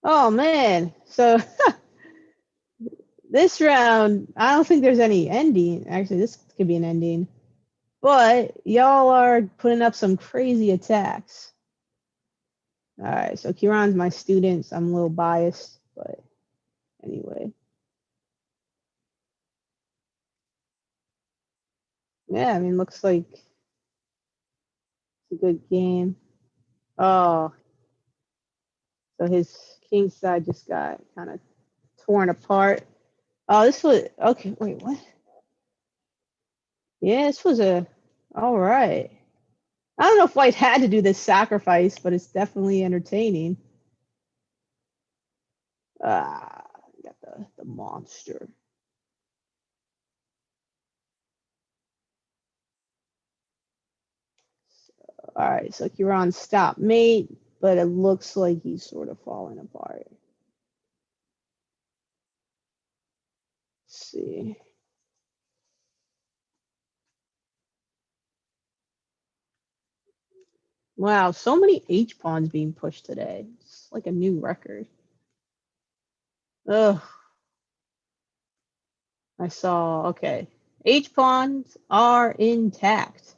Oh, man. So this round, I don't think there's any ending. Actually, this could be an ending. But y'all are putting up some crazy attacks. All right, so Kiran's my student, so I'm a little biased, but anyway. Yeah, I mean, looks like it's a good game. Oh, so his king side just got kind of torn apart. Oh, this was okay. Wait, what? Yeah, this was a all right. I don't know if White had to do this sacrifice, but it's definitely entertaining. Ah, got the monster. All right, so Kiran stopped mate, but it looks like he's sort of falling apart. Let's see. Wow, so many H pawns being pushed today. It's like a new record. Ugh, I saw. Okay, H pawns are intact.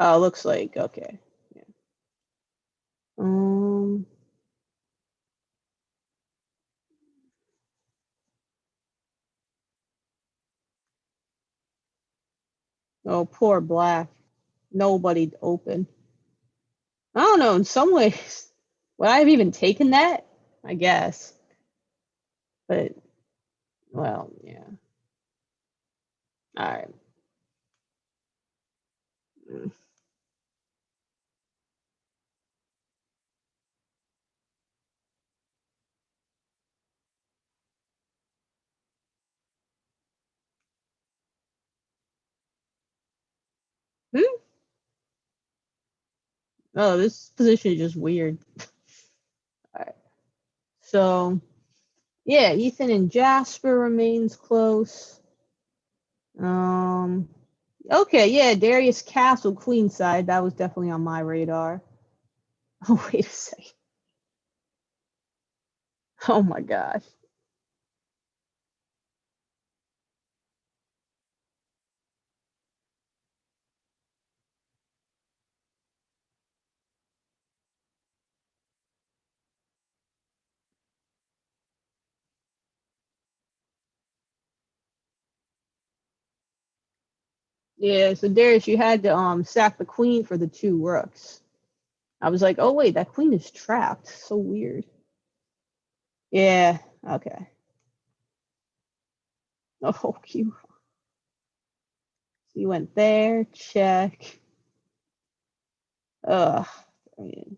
Oh, looks like okay. Yeah. Um. Oh, poor Black. nobody open. I don't know. In some ways, would I have even taken that? I guess. But well, yeah. All right. Mm. Hmm? Oh, this position is just weird. All right. So yeah, Ethan and Jasper remains close. Um. Okay, yeah, Darius Castle Queenside. That was definitely on my radar. Oh, wait a second. Oh my gosh. Yeah, so Darius, you had to sack the queen for the two rooks. I was like, oh wait, that queen is trapped. So weird. Yeah. Okay. Oh, you. You went there. Check. Ugh. Man.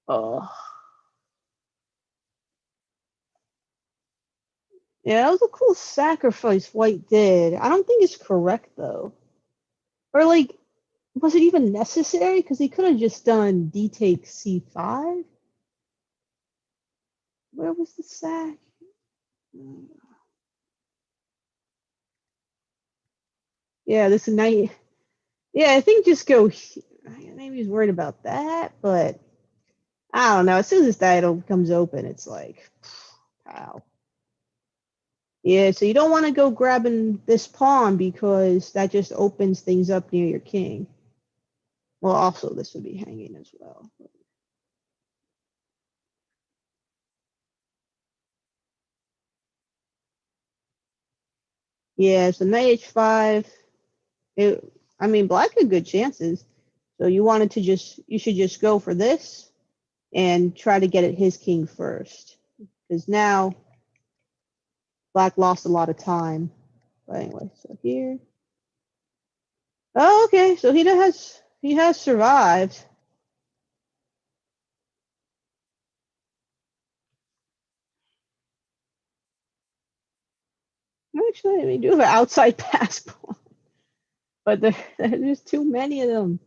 Oh. Yeah, that was a cool sacrifice White did. I don't think it's correct though. Or like, was it even necessary? Because he could have just done d take c5. Where was the sack? Yeah, this is night. Yeah, I think just go. Maybe he's worried about that, but I don't know. As soon as this dial comes open, it's like, wow. Yeah, so you don't want to go grabbing this pawn because that just opens things up near your king. Well, also this would be hanging as well. Yeah, so knight h5. It, I mean, black had good chances. So you should just go for this and try to get at his king first. Because now black lost a lot of time. But anyway, so here. Oh, okay. So he has survived. Actually, we do have an outside passport, but there's too many of them.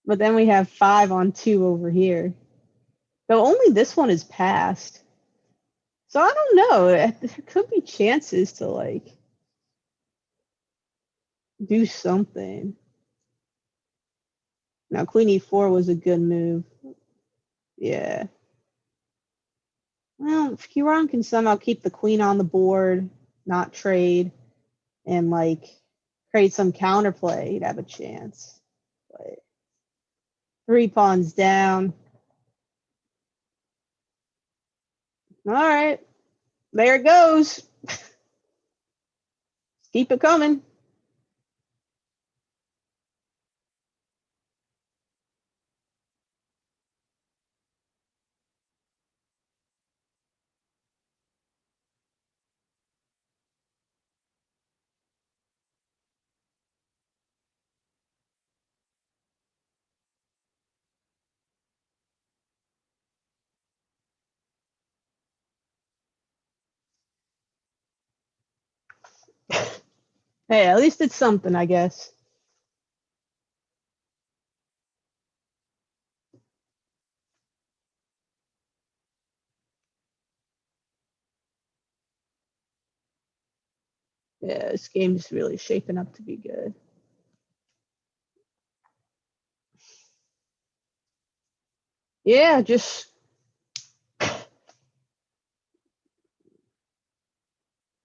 But then we have 5-on-2 over here. So only this one is passed. So I don't know. There could be chances to like do something. Now Queen E4 was a good move. Yeah. Well, if Huron can somehow keep the queen on the board, not trade, and like create some counterplay, he'd have a chance. But 3 pawns down. All right, there it goes. Keep it coming. Hey, at least it's something, I guess. Yeah, this game's really shaping up to be good. Yeah, just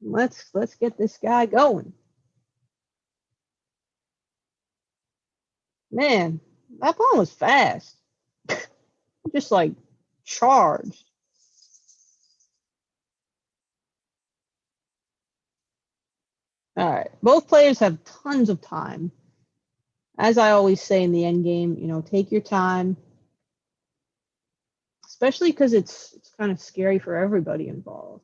let's get this guy going. Man, that pawn was fast. Just like charged. All right. Both players have tons of time. As I always say in the end game, take your time, especially because it's kind of scary for everybody involved.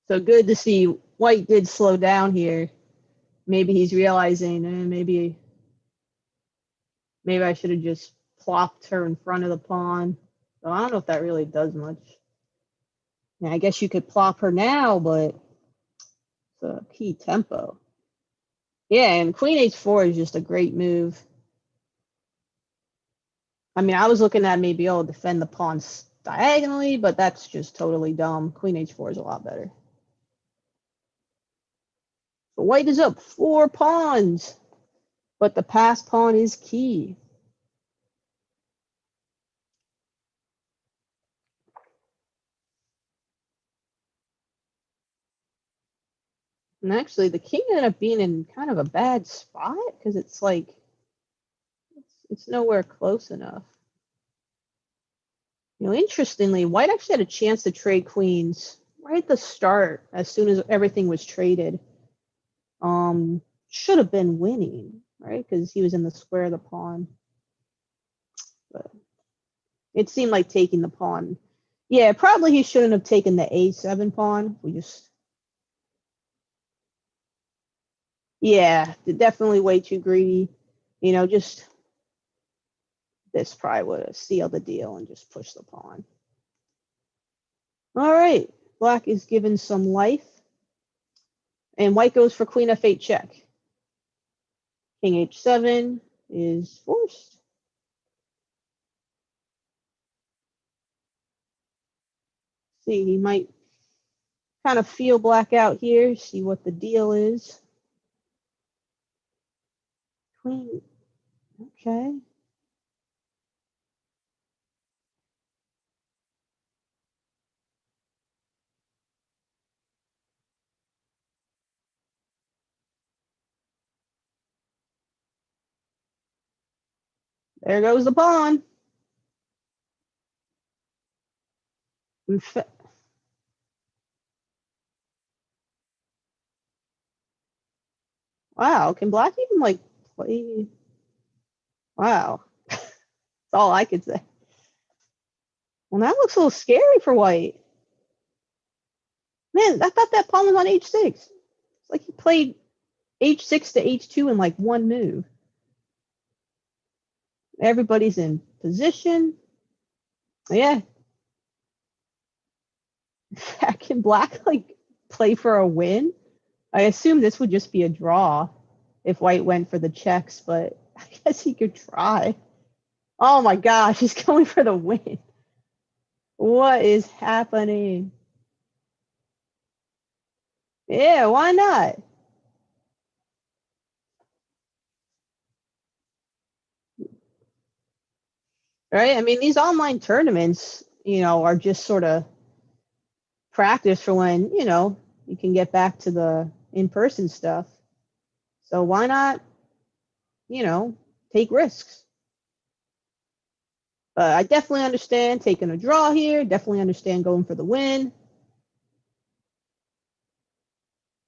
So good to see White did slow down here. Maybe he's realizing, maybe I should have just plopped her in front of the pawn. So I don't know if that really does much. I guess you could plop her now, but it's a key tempo. Yeah, and Queen H4 is just a great move. I mean, I was looking at maybe, defend the pawns diagonally, but that's just totally dumb. Queen H4 is a lot better. So White is up 4 pawns, but the passed pawn is key. And actually, the king ended up being in kind of a bad spot because it's like it's nowhere close enough. Interestingly, White actually had a chance to trade queens right at the start as soon as everything was traded. Should have been winning, right? Because he was in the square of the pawn. But it seemed like taking the pawn. Yeah, probably he shouldn't have taken the A7 pawn. Yeah, definitely way too greedy. Just this probably would have sealed the deal and just pushed the pawn. All right, Black is given some life. And White goes for Queen F8 check. King H7 is forced. See, he might kind of feel Black out here, see what the deal is. Queen, okay. There goes the pawn. Wow, can Black even like play? Wow, that's all I could say. Well, that looks a little scary for White. Man, I thought that pawn was on H6. It's like he played H6 to H2 in like one move. Everybody's in position. Yeah. Can Black like play for a win? I assume this would just be a draw if White went for the checks, but I guess he could try. Oh my gosh, he's going for the win. What is happening? Yeah, why not? Right? I mean, these online tournaments, are just sort of practice for when, you can get back to the in-person stuff. So why not, take risks? But I definitely understand taking a draw here. Definitely understand going for the win.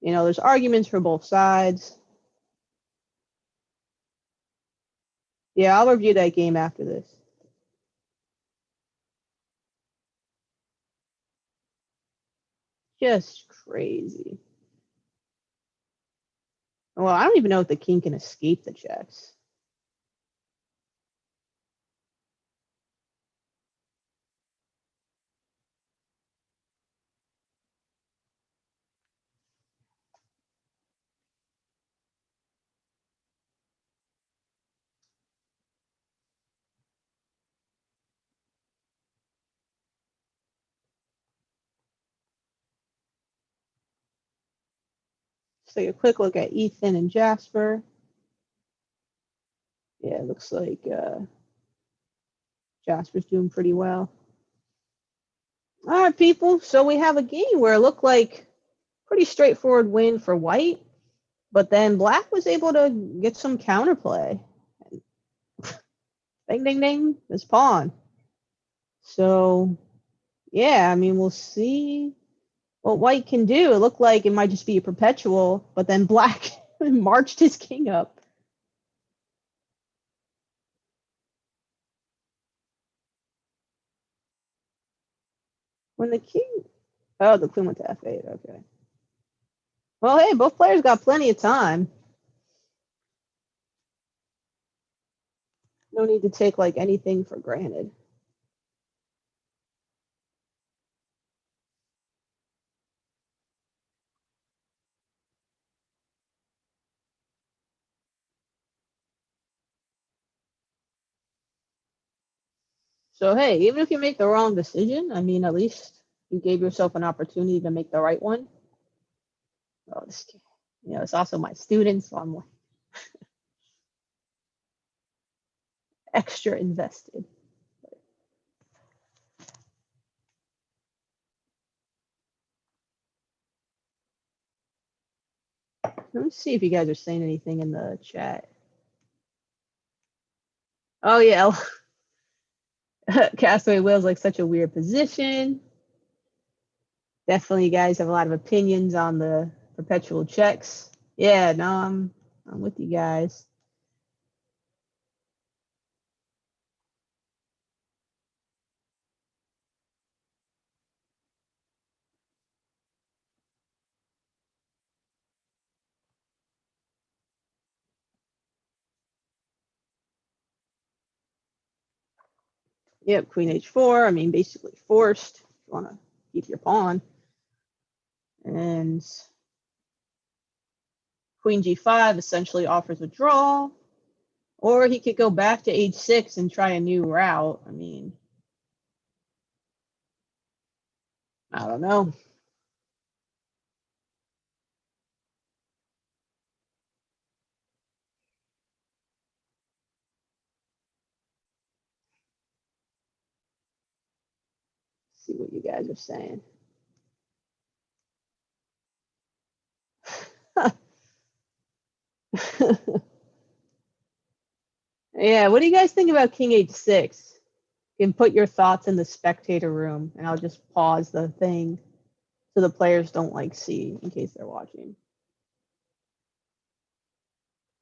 There's arguments for both sides. Yeah, I'll review that game after this. Just crazy. Well, I don't even know if the king can escape the checks. Let's take a quick look at Ethan and Jasper. Yeah, it looks like Jasper's doing pretty well. All right, people. So we have a game where it looked like pretty straightforward win for White, but then Black was able to get some counterplay. Ding, ding, ding. This pawn. So Yeah, I mean, we'll see what white can do. It looked like it might just be a perpetual, but then black marched his king up. When the king, oh, the queen went to f8. Okay. Well, hey, both players got plenty of time. No need to take like anything for granted. So hey, even if you make the wrong decision, I mean, at least you gave yourself an opportunity to make the right one. Oh, this, it's also my student, so I'm like extra invested. Let me see if you guys are saying anything in the chat. Oh yeah, Castaway Whale's like such a weird position. Definitely, you guys have a lot of opinions on the perpetual checks. Yeah, no, I'm with you guys. Yep, Queen H4. I mean, basically forced. If you want to keep your pawn, and Queen G5 essentially offers a draw, or he could go back to H6 and try a new route. I mean, I don't know. See what you guys are saying. Yeah, what do you guys think about King H6? You can put your thoughts in the spectator room, and I'll just pause the thing so the players don't like see in case they're watching.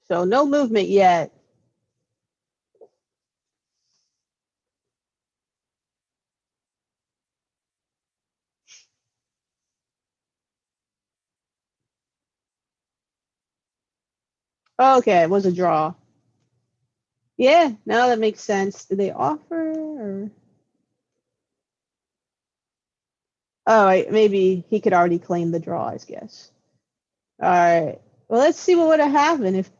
So no movement yet. Okay, it was a draw. Yeah, now that makes sense. Did they offer? Or... Oh, maybe he could already claim the draw, I guess. All right. Well, let's see what would have happened if.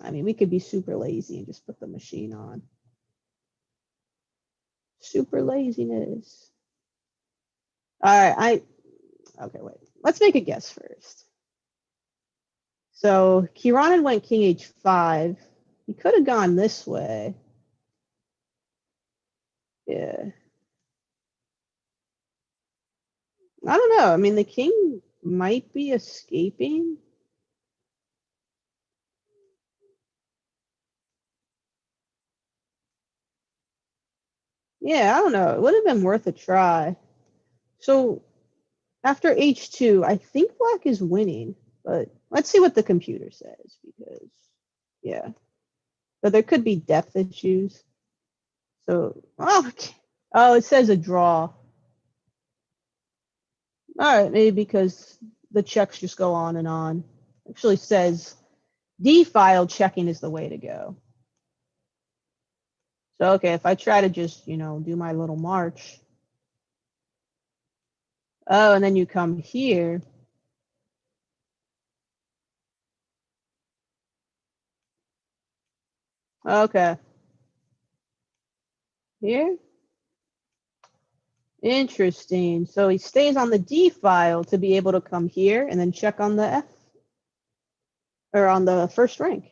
I mean, we could be super lazy and just put the machine on. Super laziness. All right. Okay, wait. Let's make a guess first. So Kiranen went King H5. He could have gone this way. Yeah. I don't know. I mean, the king might be escaping. Yeah, I don't know. It would have been worth a try. So after H2, I think black is winning, but let's see what the computer says because, yeah. But there could be depth issues. So, oh, it says a draw. All right, maybe because the checks just go on and on. Actually says D file checking is the way to go. So, okay, if I try to just, do my little march. Oh, and then you come here. Okay. Here? Interesting. So he stays on the D file to be able to come here and then check on the F or on the first rank.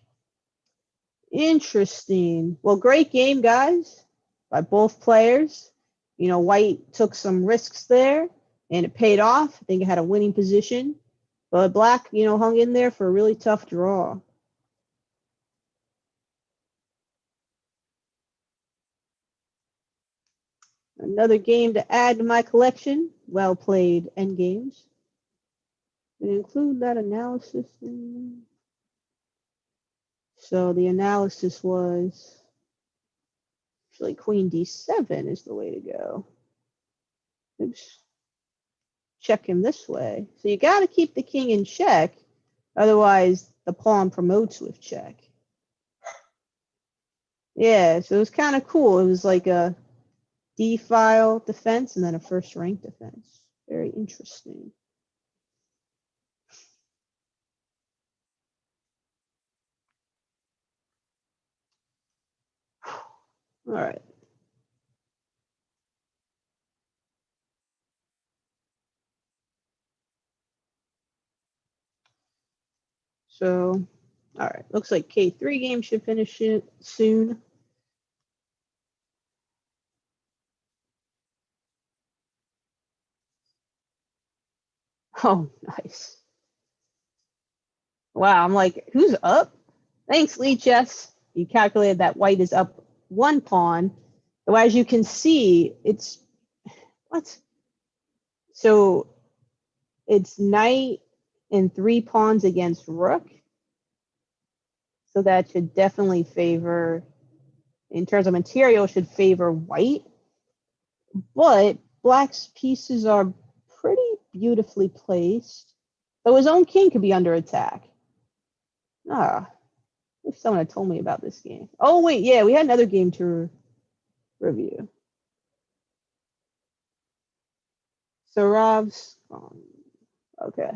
Interesting. Well, great game, guys, by both players. White took some risks there and it paid off. I think it had a winning position. But black, hung in there for a really tough draw. Another game to add to my collection. Well played endgames. And include that analysis thing. So the analysis was actually queen d7 is the way to go. Oops. Check him this way. So you got to keep the king in check. Otherwise, the pawn promotes with check. Yeah, so it was kind of cool. It was like a d-file defense and then a first rank defense. Very interesting. All right. So, all right. Looks like K3 game should finish it soon. Oh, nice. Wow, I'm like, who's up? Thanks, Lichess. You calculated that white is up one pawn. So as you can see, it's what? So it's knight and 3 pawns against rook. So that should definitely favor, in terms of material, should favor white. But black's pieces are pretty beautifully placed. Though his own king could be under attack. Ah, wish someone had told me about this game. Oh, wait, yeah, we had another game to review. Sarav's, okay.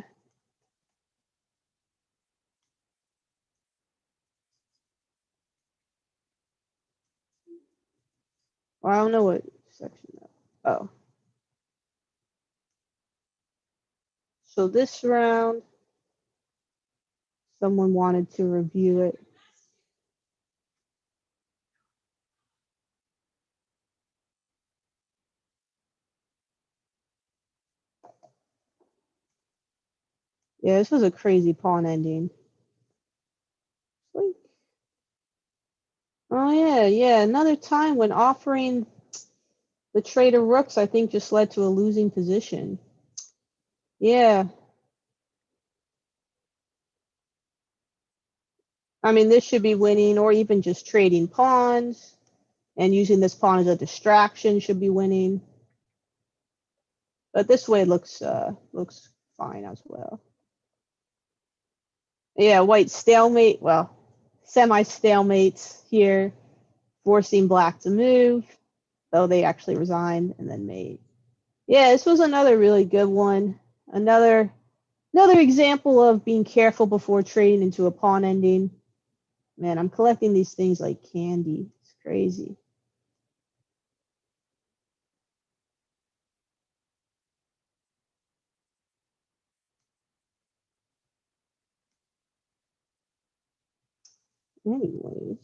Well, I don't know what section that. Oh. So this round, someone wanted to review it. Yeah, this was a crazy pawn ending. Oh yeah. Another time when offering the trade of rooks, I think just led to a losing position. Yeah. I mean, this should be winning, or even just trading pawns and using this pawn as a distraction should be winning. But this way looks fine as well. Yeah, white stalemate. Well, semi-stalemates here, forcing black to move, though they actually resigned and then mate. Yeah, this was another really good one. Another example of being careful before trading into a pawn ending. Man, I'm collecting these things like candy. It's crazy. Anyways,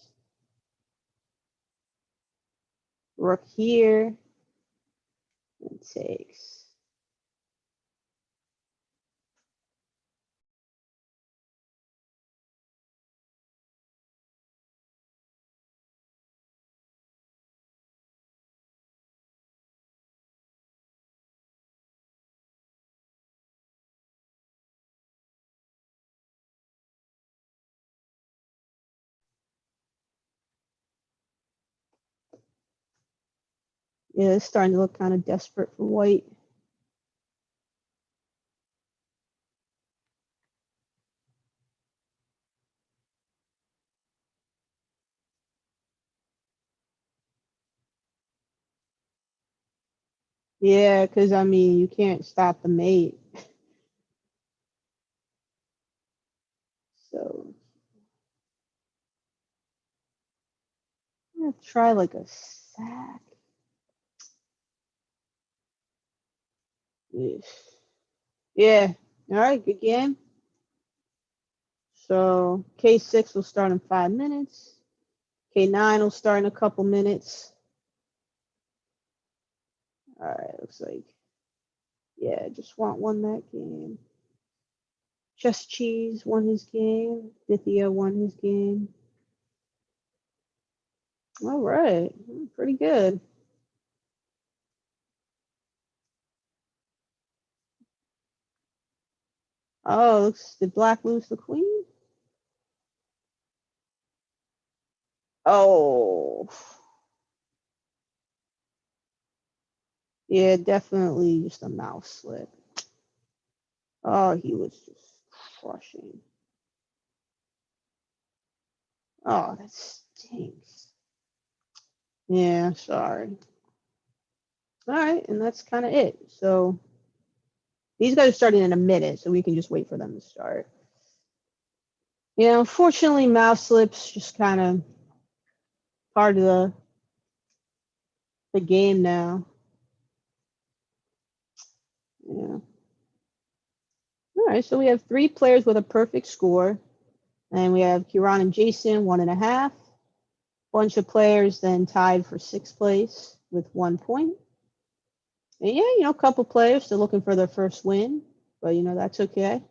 rook here. It takes. Yeah, it's starting to look kind of desperate for white. Yeah, because I mean, you can't stop the mate. So I'm gonna try like a sack. Yeah. All right, good game. So K6 will start in 5 minutes. K9 will start in a couple minutes. All right, looks like, yeah, just won that game. Just Cheese won his game. Bithia won his game. All right, pretty good. Oh, did black lose the queen? Oh, yeah, definitely just a mouse slip. Oh, he was just crushing. Oh, that stinks. Yeah, sorry. All right, and that's kind of it. So these guys are starting in a minute, so we can just wait for them to start. Yeah, unfortunately, mouse slips just kind of part of the game now. Yeah. All right, so we have 3 players with a perfect score, and we have Kieran and Jason 1.5. Bunch of players then tied for 6th place with 1 point. And yeah, a couple players still looking for their first win, but that's okay.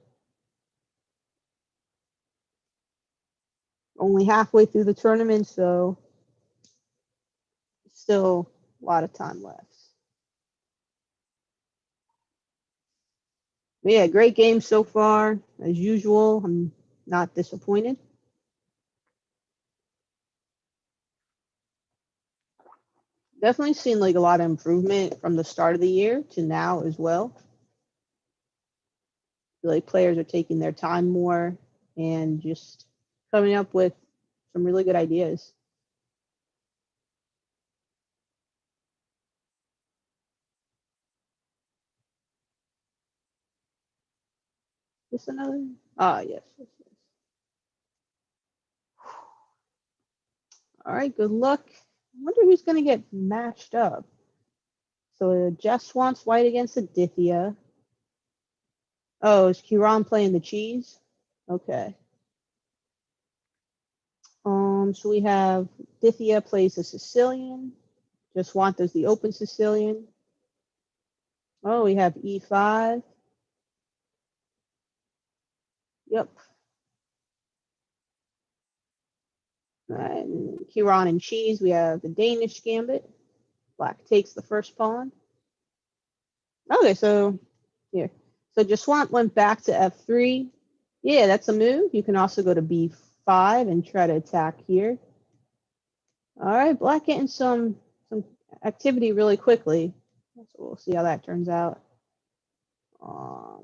Only halfway through the tournament, so still a lot of time left. But yeah, great game so far. As usual, I'm not disappointed. Definitely seen like a lot of improvement from the start of the year to now as well. Like players are taking their time more and just coming up with some really good ideas. Just another. Ah, yes, yes, yes. All right, good luck. I wonder who's going to get matched up. So Jess wants white against Aditya. Oh, is Kieran playing the cheese? Okay. So we have Aditya plays the Sicilian. Just want does the open Sicilian. Oh, we have E5. Yep. And Kieran and cheese. We have the Danish gambit. Black takes the first pawn. Okay, so here. So Jaswant went back to F3. Yeah, that's a move. You can also go to B5 and try to attack here. All right, Black getting some activity really quickly. So we'll see how that turns out. All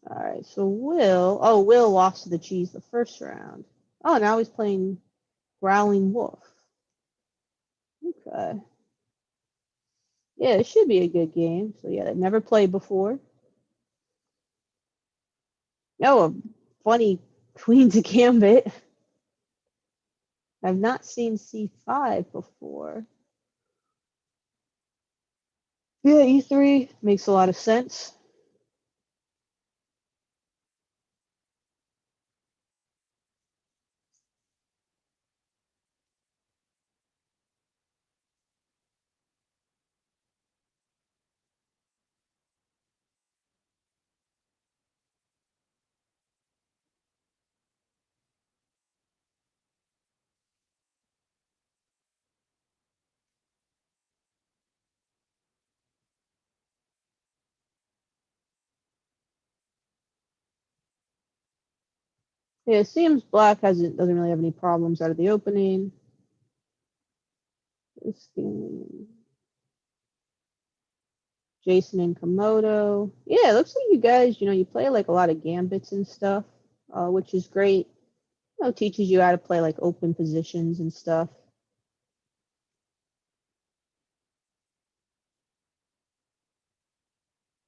right, so Will lost to the cheese the first round. Oh, now he's playing Growling Wolf. Okay. Yeah, it should be a good game. So yeah, they've never played before. Oh, a funny Queen to Gambit. I've not seen C5 before. Yeah, E3 makes a lot of sense. Yeah, it seems Black doesn't really have any problems out of the opening. This game. Jason and Komodo. Yeah, it looks like you guys, you play like a lot of gambits and stuff, which is great. Teaches you how to play like open positions and stuff.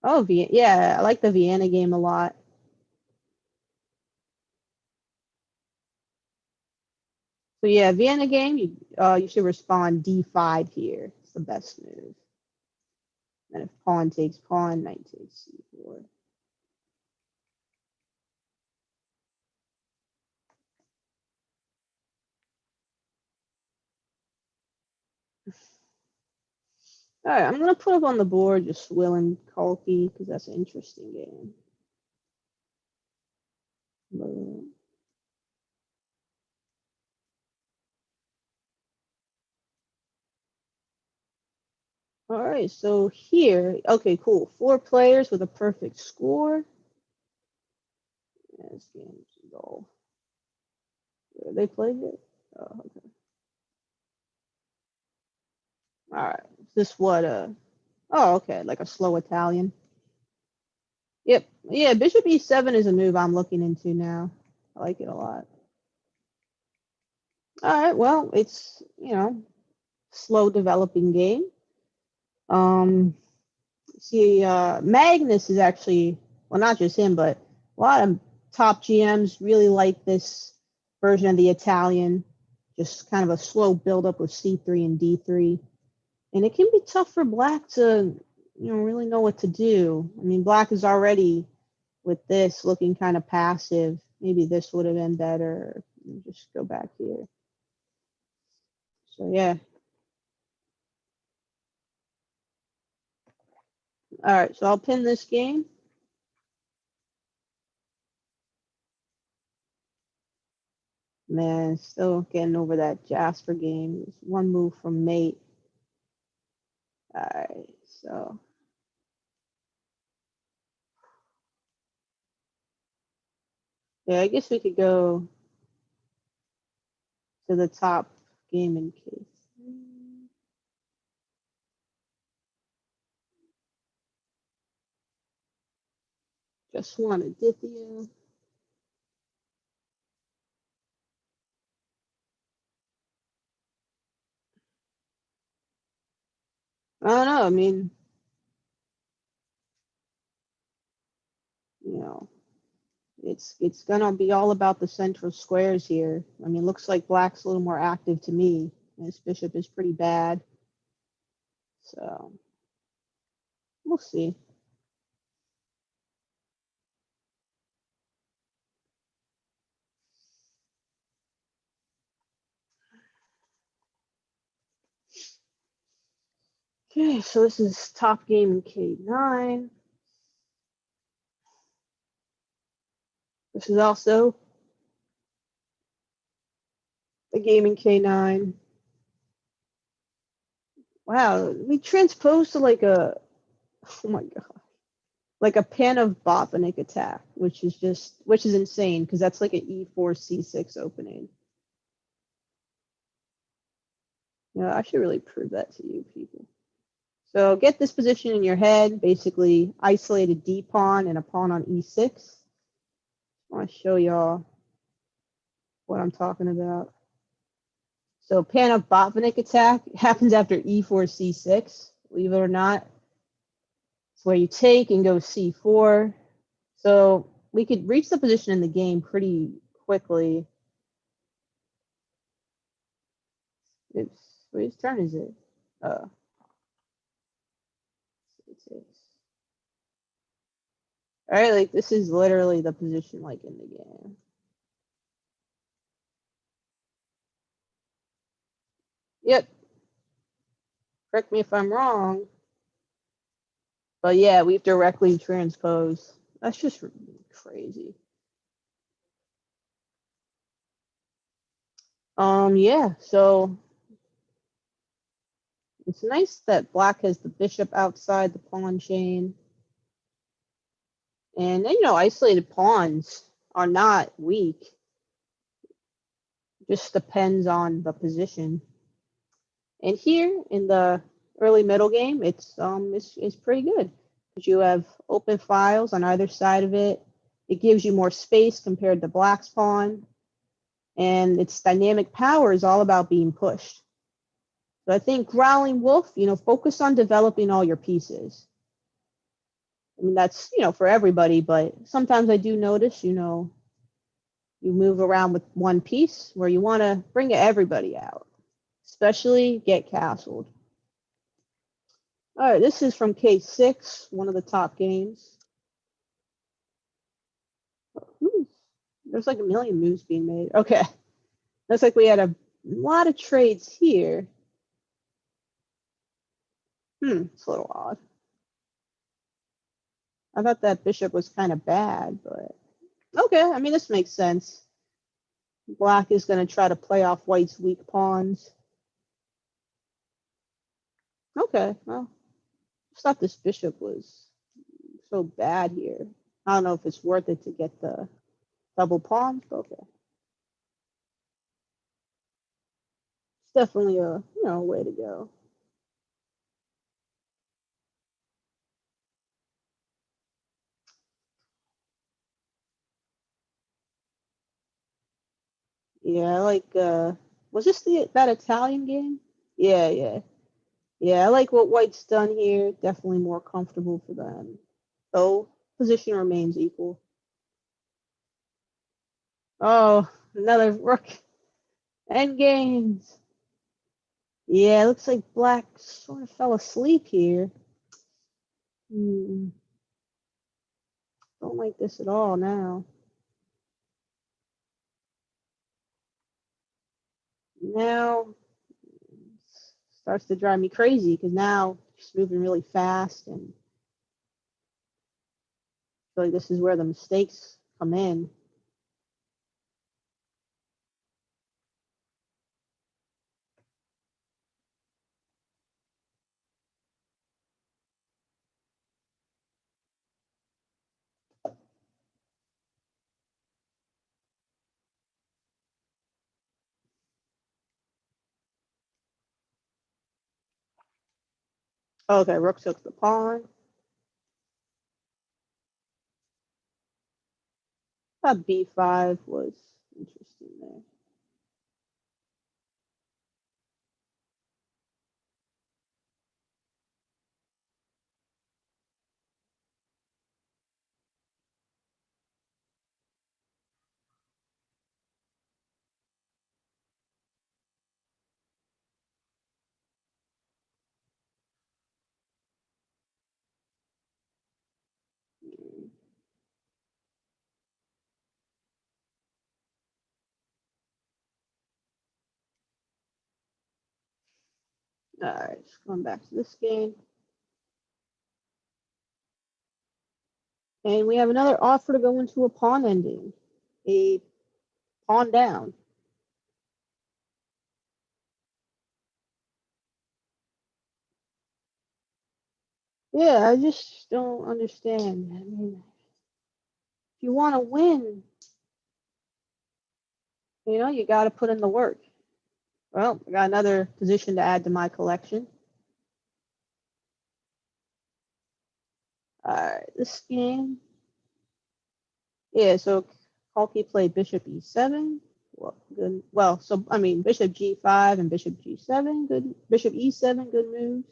Oh, yeah, I like the Vienna game a lot. So yeah, Vienna game, you should respond D5 here. It's the best move. And if pawn takes pawn, knight takes C4. All right, I'm gonna put up on the board just Will and Kalki because that's an interesting game. All right, so here, okay, cool. 4 players with a perfect score. Yeah, this game's dull. They played it? Oh, okay. All right. Is this what? Oh, okay, like a slow Italian. Yep. Yeah, Bishop E7 is a move I'm looking into now. I like it a lot. All right. Well, it's slow developing game. Um, see, Magnus is actually, well, not just him, but a lot of top GMs really like this version of the Italian. Just kind of a slow build up with C3 and D3, and it can be tough for Black to, really know what to do. I mean, Black is already with this looking kind of passive. Maybe this would have been better. Just go back here. So yeah. All right. So I'll pin this game. Man, still getting over that Jasper game. It's one move from mate. All right. So yeah, I guess we could go to the top game in case. Just want Aditya. I don't know. I mean, you know, it's gonna be all about the central squares here. I mean, looks like Black's a little more active to me. This bishop is pretty bad, so we'll see. Okay, so this is top game in K9. This is also the game in K9. Wow, we transposed to like a, oh my god, like a pan of Botvinnik attack, which is insane because that's like an E4 C6 opening. Yeah, I should really prove that to you people. So get this position in your head, basically isolate a D pawn and a pawn on E6. I want to show y'all what I'm talking about. So pan of Botvinnik attack happens after E4 C6. Believe it or not, it's where you take and go C4. So we could reach the position in the game pretty quickly. It's whose turn is it? Uh, C6. All right, like this is literally the position like in the game. Yep. Correct me if I'm wrong. But yeah, we've directly transposed. That's just crazy. Yeah, so it's nice that Black has the bishop outside the pawn chain. And isolated pawns are not weak. Just depends on the position. And here in the early middle game, it's pretty good because you have open files on either side of it. It gives you more space compared to Black's pawn, and its dynamic power is all about being pushed. So I think Growling Wolf, focus on developing all your pieces. I mean, that's, for everybody, but sometimes I do notice, you move around with one piece where you want to bring everybody out, especially get castled. All right, this is from K6, one of the top games. There's like a million moves being made. Okay. Looks like we had a lot of trades here. It's a little odd. I thought that bishop was kind of bad, but okay. I mean, this makes sense. Black is going to try to play off White's weak pawns. Okay, well, Just thought this bishop was so bad here. I don't know if it's worth it to get the double pawn, but okay. It's definitely a way to go. Yeah, I like was this the that Italian game? Yeah, yeah. Yeah, I like what White's done here. Definitely more comfortable for them. Though position remains equal. Oh, another rook. End games. Yeah, it looks like Black sort of fell asleep here. Hmm, don't like this at all now. Now starts to drive me crazy because now she's moving really fast, and I feel like this is where the mistakes come in. Okay, rook took the pawn. Thought b5 was interesting there. All right, just going back to this game. And we have another offer to go into a pawn ending. A pawn down. Yeah, I just don't understand. I mean, if you want to win, you got to put in the work. Well, I got another position to add to my collection. All right, this game. Yeah, so Kalki played bishop e7. Well, good. Well, so I mean, bishop g5 and bishop g7. Good. Bishop e7. Good moves.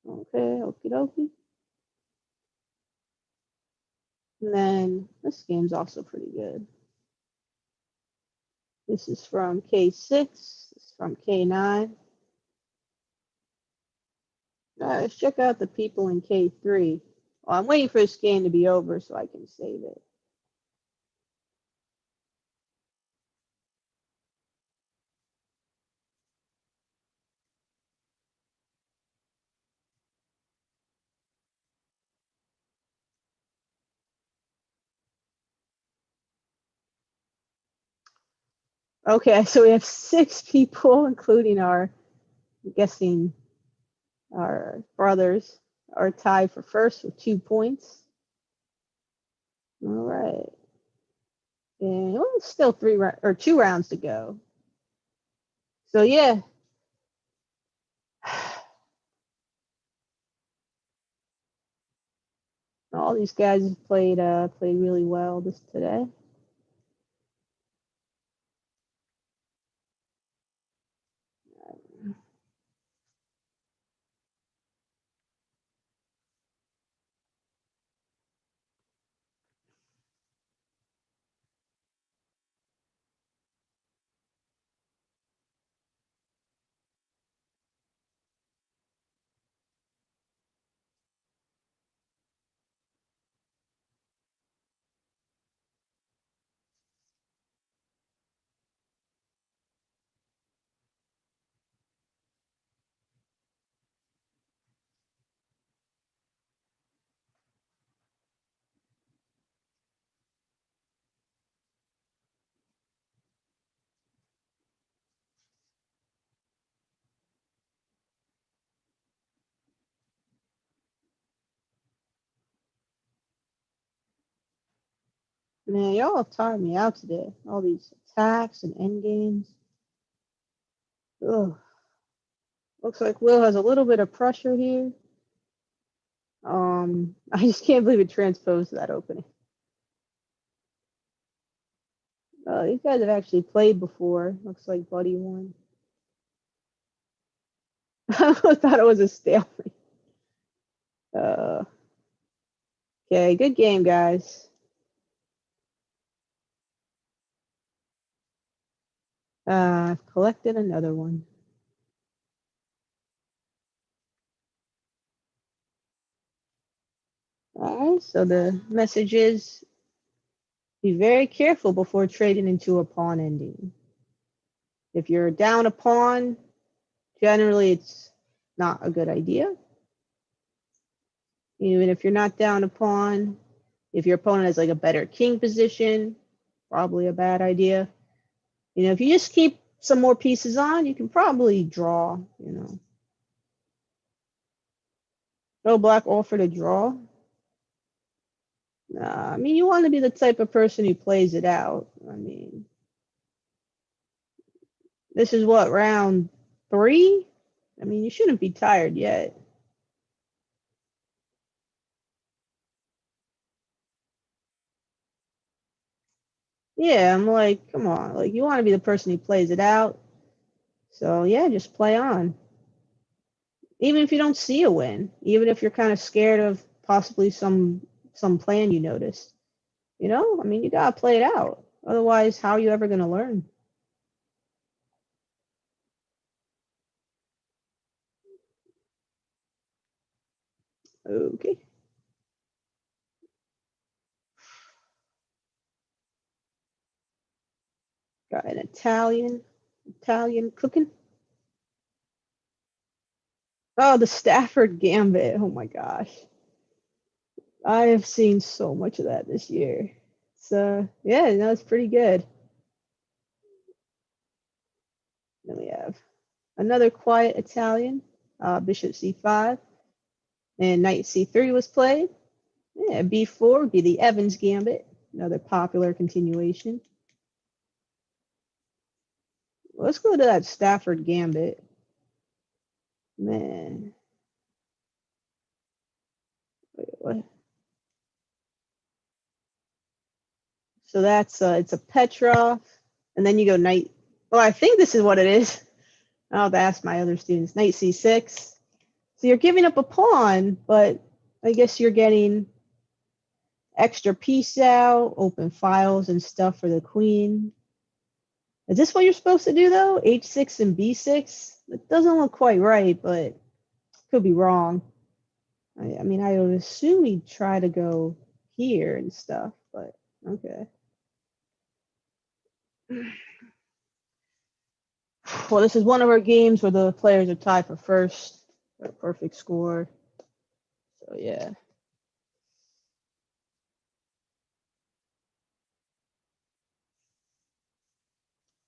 Okay, okie dokie. And then this game's also pretty good. This is from K6. This is from K9. Let's check out the people in K3. Well, I'm waiting for this game to be over so I can save it. Okay, so we have 6 people, including I'm guessing, our brothers, are tied for first with 2 points. All right. And well, it's still 2 rounds to go. So yeah. All these guys have played really well this today. Man, y'all have tired me out today. All these attacks and endgames. Ugh. Looks like Will has a little bit of pressure here. I just can't believe it transposed that opening. These guys have actually played before. Looks like Buddy won. I thought it was a stalemate. Okay, good game, guys. I've collected another one. All right, so the message is be very careful before trading into a pawn ending. If you're down a pawn, generally it's not a good idea. Even if you're not down a pawn, if your opponent has like a better king position, probably a bad idea. You know, if you just keep some more pieces on, you can probably draw, you know. No black offered a draw. Nah, I mean, you want to be the type of person who plays it out. I mean, this is what, round 3? I mean, you shouldn't be tired yet. Yeah, I'm like, come on. Like, you want to be the person who plays it out. So, yeah, just play on. Even if you don't see a win, even if you're kind of scared of possibly some plan you noticed. You know, I mean, you got to play it out. Otherwise, how are you ever going to learn? Okay. Got an Italian cooking. Oh, the Stafford Gambit. Oh my gosh. I have seen so much of that this year. So, yeah, no, it's pretty good. Then we have another quiet Italian, bishop c5, and knight c3 was played. Yeah, b4 would be the Evans Gambit, another popular continuation. Let's go to that Stafford Gambit. Man. Wait, what? So that's it's a Petrov, and then you go knight. Well, I think this is what it is. I'll have to ask my other students. Knight c6. So you're giving up a pawn, but I guess you're getting extra piece out, open files and stuff for the queen. Is this what you're supposed to do though? H6 and B6? It doesn't look quite right, but could be wrong. I mean, I would assume he'd try to go here and stuff, but okay. Well, this is one of our games where the players are tied for first, a perfect score. So yeah.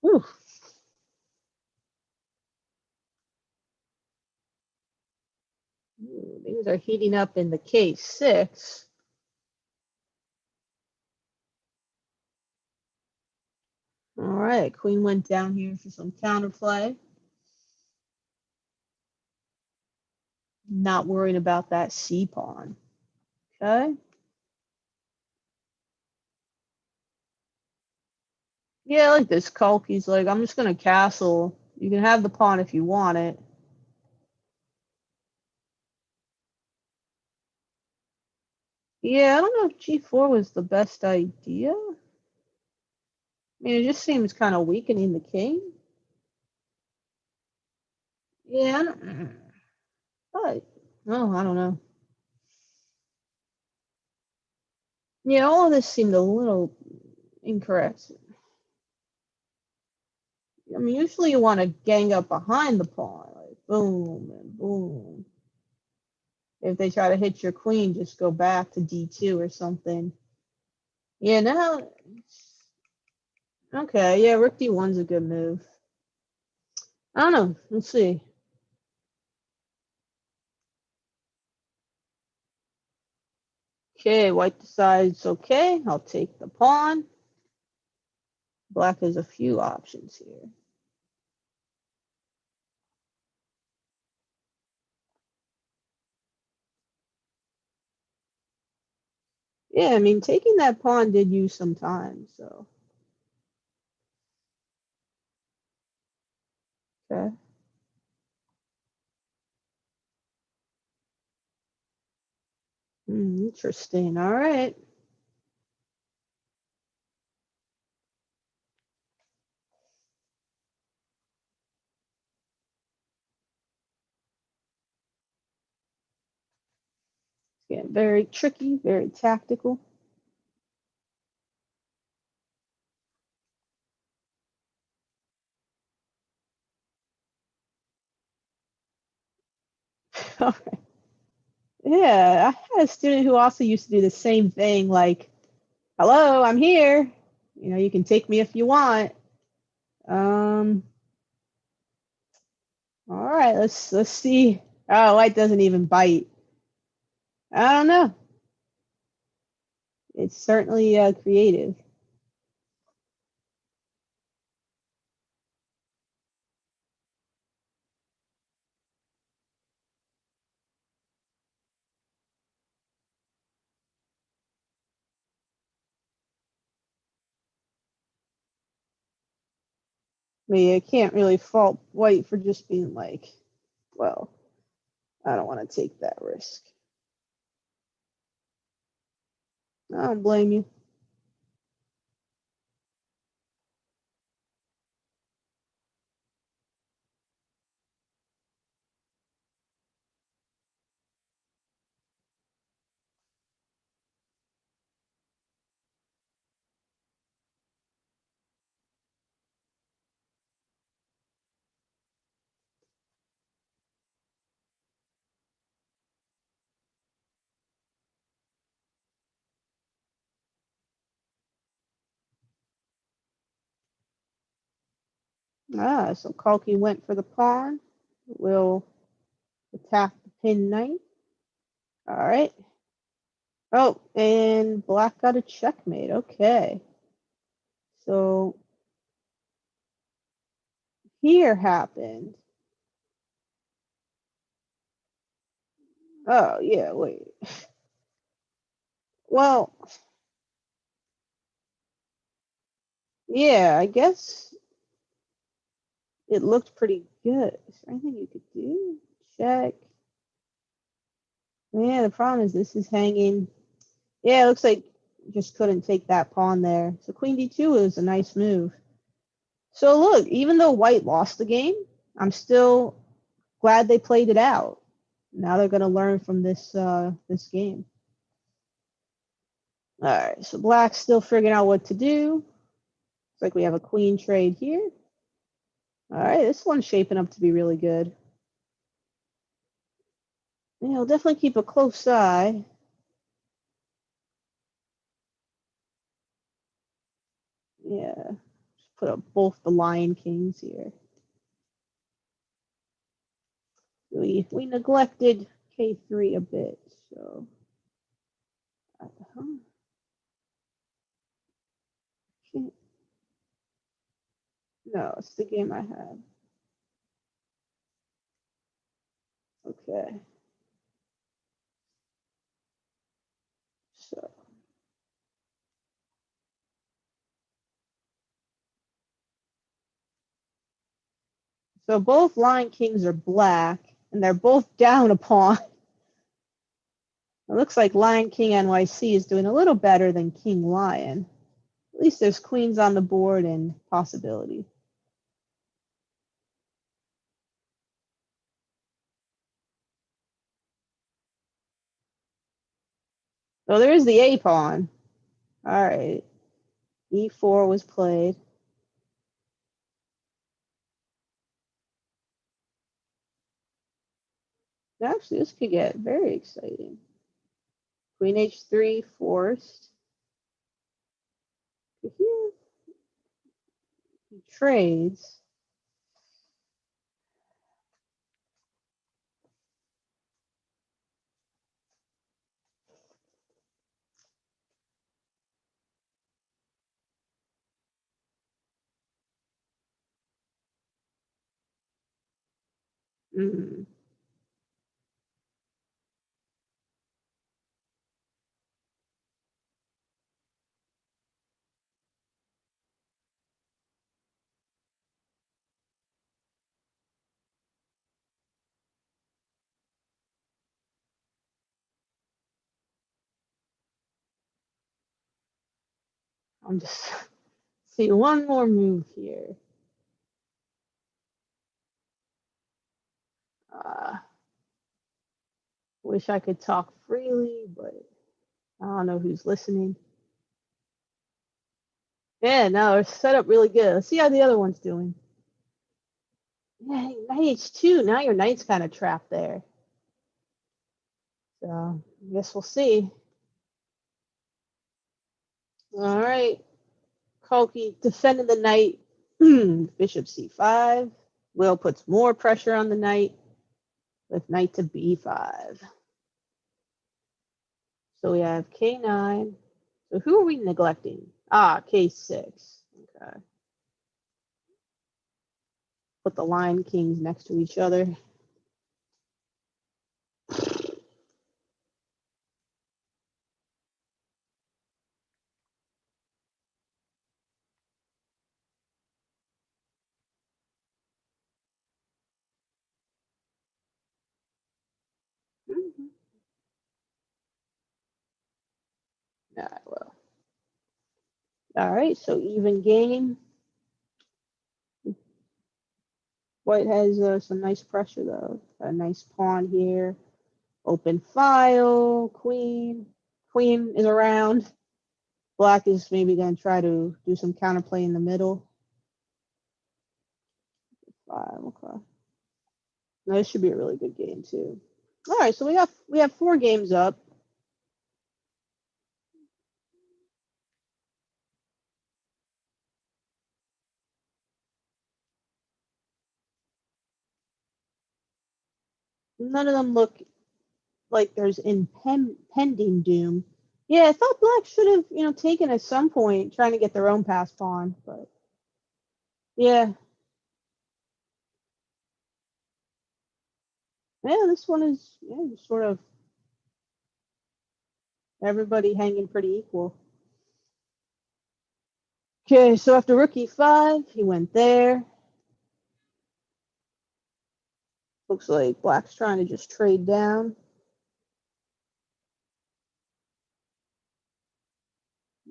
Whew. Ooh, things are heating up in the K6. All right, queen went down here for some counterplay. Not worrying about that C pawn. Okay. Yeah, like this Kulki's like, I'm just gonna castle. You can have the pawn if you want it. Yeah, I don't know if G4 was the best idea. I mean, it just seems kind of weakening the king. Yeah, but oh, I don't know. Yeah, all of this seemed a little incorrect. I mean, usually you want to gang up behind the pawn, like boom and boom. If they try to hit your queen, just go back to D2 or something. Yeah, now, okay, yeah, Rook D1's a good move. I don't know. Let's see. Okay, white decides, okay, I'll take the pawn. Black has a few options here. Yeah, I mean, taking that pawn did use some time, so. Okay. Interesting. All right. It's getting very tricky, very tactical. All right. Yeah, I had a student who also used to do the same thing, like, hello, I'm here. You know, you can take me if you want. Um, all right, let's see. Oh, white doesn't even bite. I don't know. It's certainly creative. I mean, I can't really fault white for just being like, well, I don't want to take that risk. I don't blame you. Ah, so Kalki went for the pawn. We'll attack the pin knight. All right. Oh, and black got a checkmate. Okay. So here happened. Oh, yeah, wait. Well, yeah, I guess it looked pretty good. Is there anything you could do? Check. Yeah, the problem is this is hanging. Yeah, it looks like just couldn't take that pawn there. So queen d2 is a nice move. So look, even though white lost the game, I'm still glad they played it out. Now they're going to learn from this game. All right, so black's still figuring out what to do. Looks like we have a queen trade here. All right, this one's shaping up to be really good. Yeah, I'll definitely keep a close eye. Yeah, just put up both the Lion Kings here. We neglected K3 a bit, so. No, it's the game I had. Okay. So both Lion Kings are black, and they're both down a pawn. It looks like Lion King NYC is doing a little better than King Lion. At least there's queens on the board and possibility. So there is the A pawn. All right. E4 was played. Actually, this could get very exciting. Queen H3 forced. Here he trades. Mm. I'm just see one more move here. Uh, wish I could talk freely, but I don't know who's listening. Yeah, no, it's set up really good. Let's see how the other one's doing. Yeah, knight h2. Now your knight's kind of trapped there. So I guess we'll see. All right. Koki defending the knight. Bishop c5. Will puts more pressure on the knight with knight to b5. So we have k9. So who are we neglecting? Ah, k6. Okay. Put the line kings next to each other. Mm-hmm. All right, well. All right, so even game. White has some nice pressure though. A nice pawn here. Open file. Queen. Queen is around. Black is maybe going to try to do some counterplay in the middle. 5, okay. No, this should be a really good game too. All right, so we have 4 games up. None of them look like there's impending doom. Yeah, I thought Black should have, taken at some point trying to get their own pass pawn, but yeah. Yeah, this one is sort of everybody hanging pretty equal. Okay, so after rook e5, he went there. Looks like Black's trying to just trade down.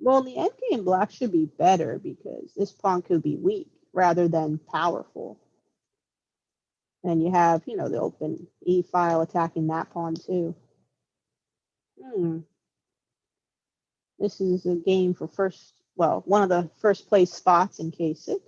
Well, in the endgame, Black should be better because this pawn could be weak rather than powerful. And you have, the open e file attacking that pawn too. This is a game for one of the first place spots in K6.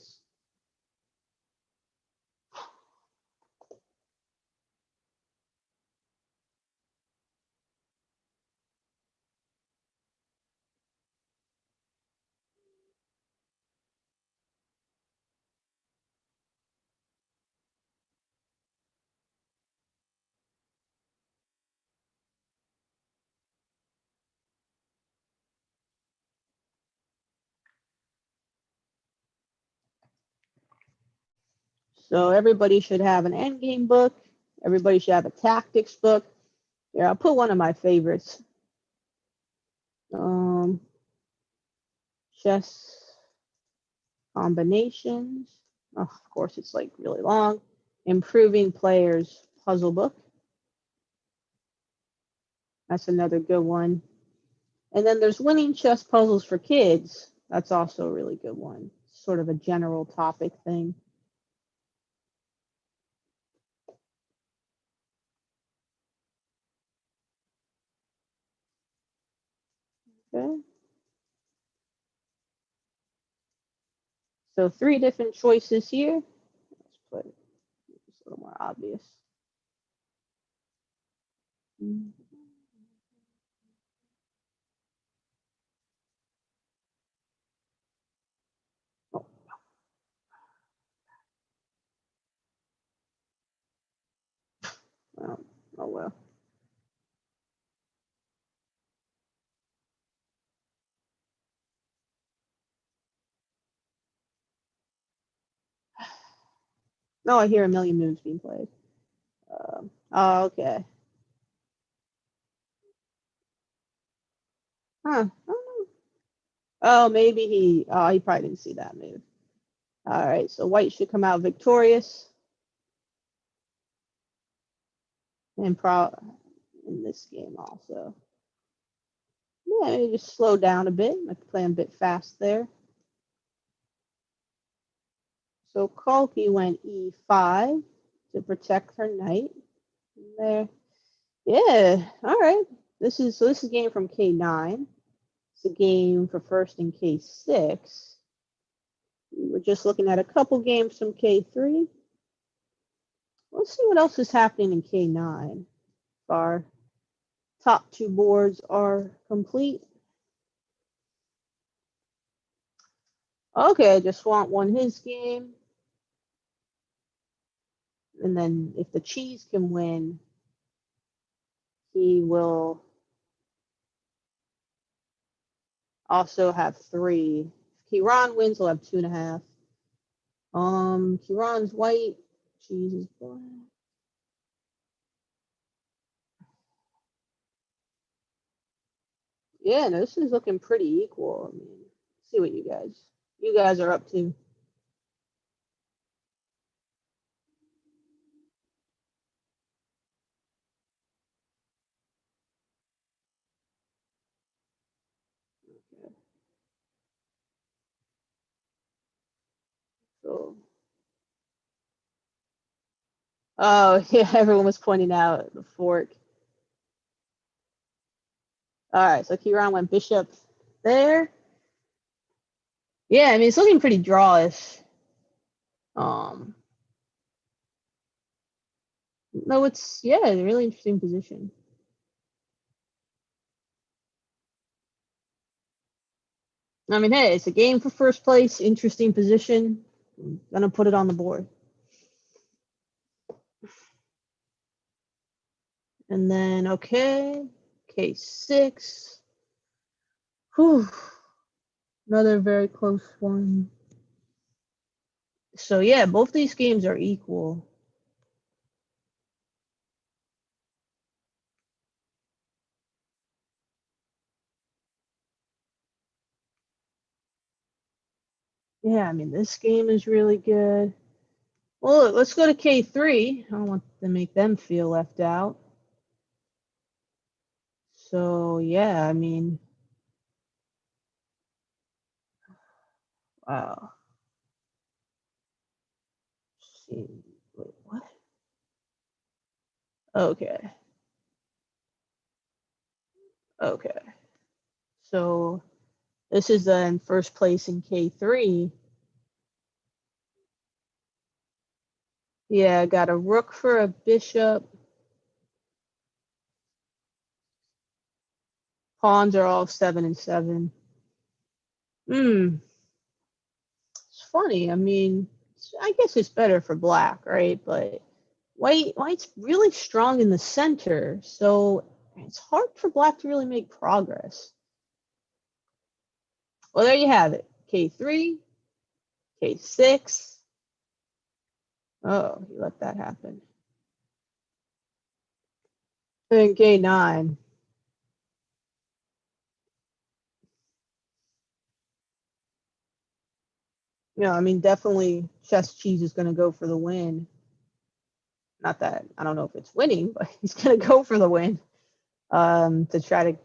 So everybody should have an endgame book. Everybody should have a tactics book. Here, I'll put one of my favorites. Chess combinations. Oh, of course, it's like really long. Improving players puzzle book. That's another good one. And then there's winning chess puzzles for kids. That's also a really good one. Sort of a general topic thing. Okay. So 3 different choices here. Let's put it a little more obvious. Oh, well. Oh well. No, I hear a million moves being played. Oh, okay. Huh. I don't know. Oh, maybe he probably didn't see that move. All right, so white should come out victorious and in this game also. Yeah, maybe just slow down a bit. I could play a bit fast there. So Kalki went e5 to protect her knight. There. Yeah, all right. This is a game from K9. It's a game for first in K6. We were just looking at a couple games from K3. Let's see what else is happening in K9. Our top two boards are complete. Okay, just Swamp won his game. And then if the cheese can win, he will also have 3. If Kiran wins, he'll have 2.5. Kiran's white, cheese is black. Yeah, no, this is looking pretty equal. I mean, see what you guys are up to. Okay. So, oh yeah, everyone was pointing out the fork. All right, so Kiran went bishop there. Yeah, I mean it's looking pretty drawish. Um, no, it's yeah, a really interesting position. I mean, hey, it's a game for first place, interesting position. I'm gonna put it on the board. And then okay, K6. Whew, another very close one. So yeah, both these games are equal. Yeah, I mean this game is really good. Well, let's go to K3. I don't want to make them feel left out. So yeah, I mean, wow. See, wait, what? Okay, okay. So this is in first place in K3. Yeah, got a rook for a bishop. Pawns are all 7 and 7. Hmm. It's funny. I mean, I guess it's better for black, right? But white's really strong in the center, so it's hard for black to really make progress. Well, there you have it. K3, K6. Oh, he let that happen. And K9. I mean, definitely Chess Cheese is going to go for the win. Not that I don't know if it's winning, but he's going to go for the win to try to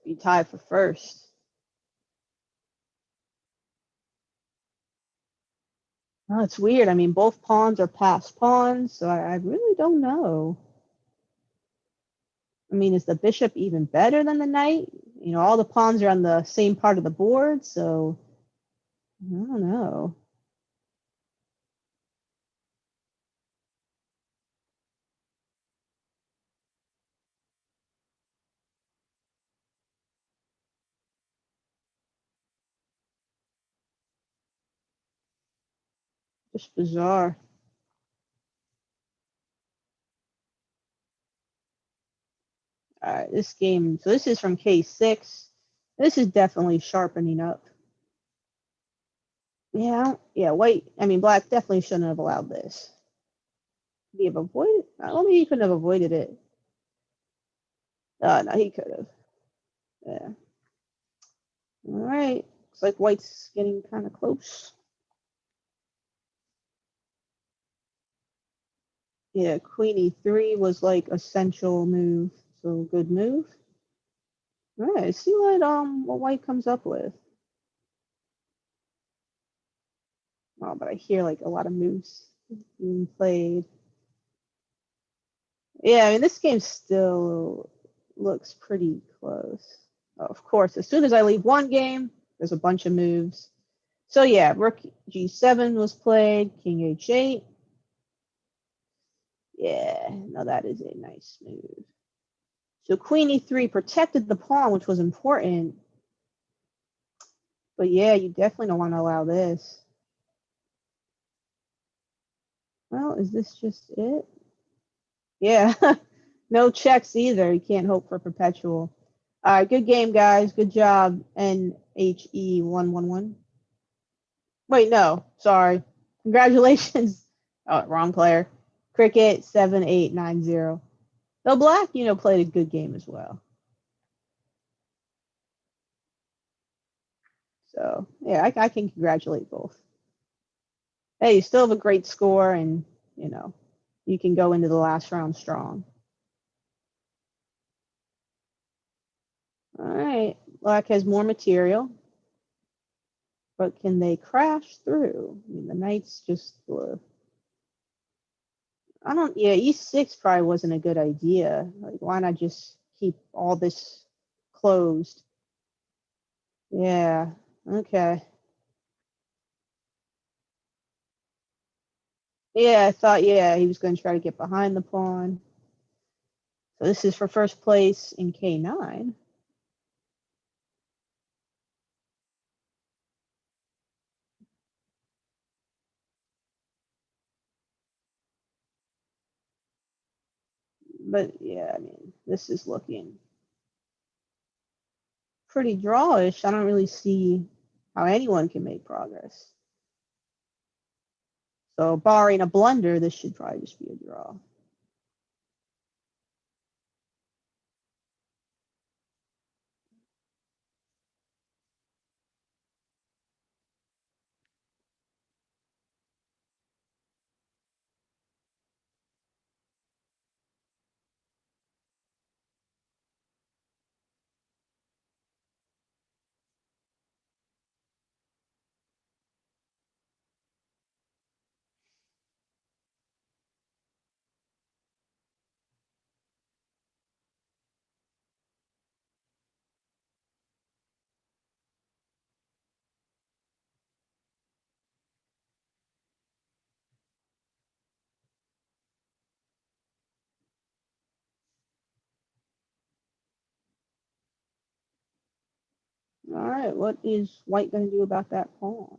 be tied for first. Oh, it's weird. I mean, both pawns are passed pawns, so I really don't know. I mean, is the bishop even better than the knight? All the pawns are on the same part of the board, so I don't know. Just bizarre. All right, this game. So this is from K6. This is definitely sharpening up. Yeah, yeah. White. I mean, black definitely shouldn't have allowed this. Could he have avoided? Well, maybe he couldn't have avoided it. No, he could have. Yeah. All right. Looks like white's getting kind of close. Yeah, queen e3 was like essential move. So good move. All right, see what white comes up with. Oh, but I hear like a lot of moves being played. Yeah, I mean this game still looks pretty close. Of course, as soon as I leave one game, there's a bunch of moves. So yeah, rook g7 was played, king h8. Yeah, no, that is a nice move. So queen e3 protected the pawn, which was important. But yeah, you definitely don't want to allow this. Well, is this just it? Yeah, no checks either. You can't hope for perpetual. All right, good game, guys. Good job. NHE111. Wait, no, sorry. Congratulations. Oh, wrong player. Cricket 7890. Though Black, played a good game as well. So yeah, I can congratulate both. Hey, you still have a great score, and you can go into the last round strong. All right, Black has more material, but can they crash through? I mean, the knights just. I don't. Yeah, E6 probably wasn't a good idea. Like, why not just keep all this closed? Yeah. Okay. Yeah, I thought. Yeah, he was going to try to get behind the pawn. So this is for first place in K9. But yeah, I mean, this is looking pretty drawish. I don't really see how anyone can make progress. So barring a blunder, this should probably just be a draw. All right, what is white going to do about that pawn?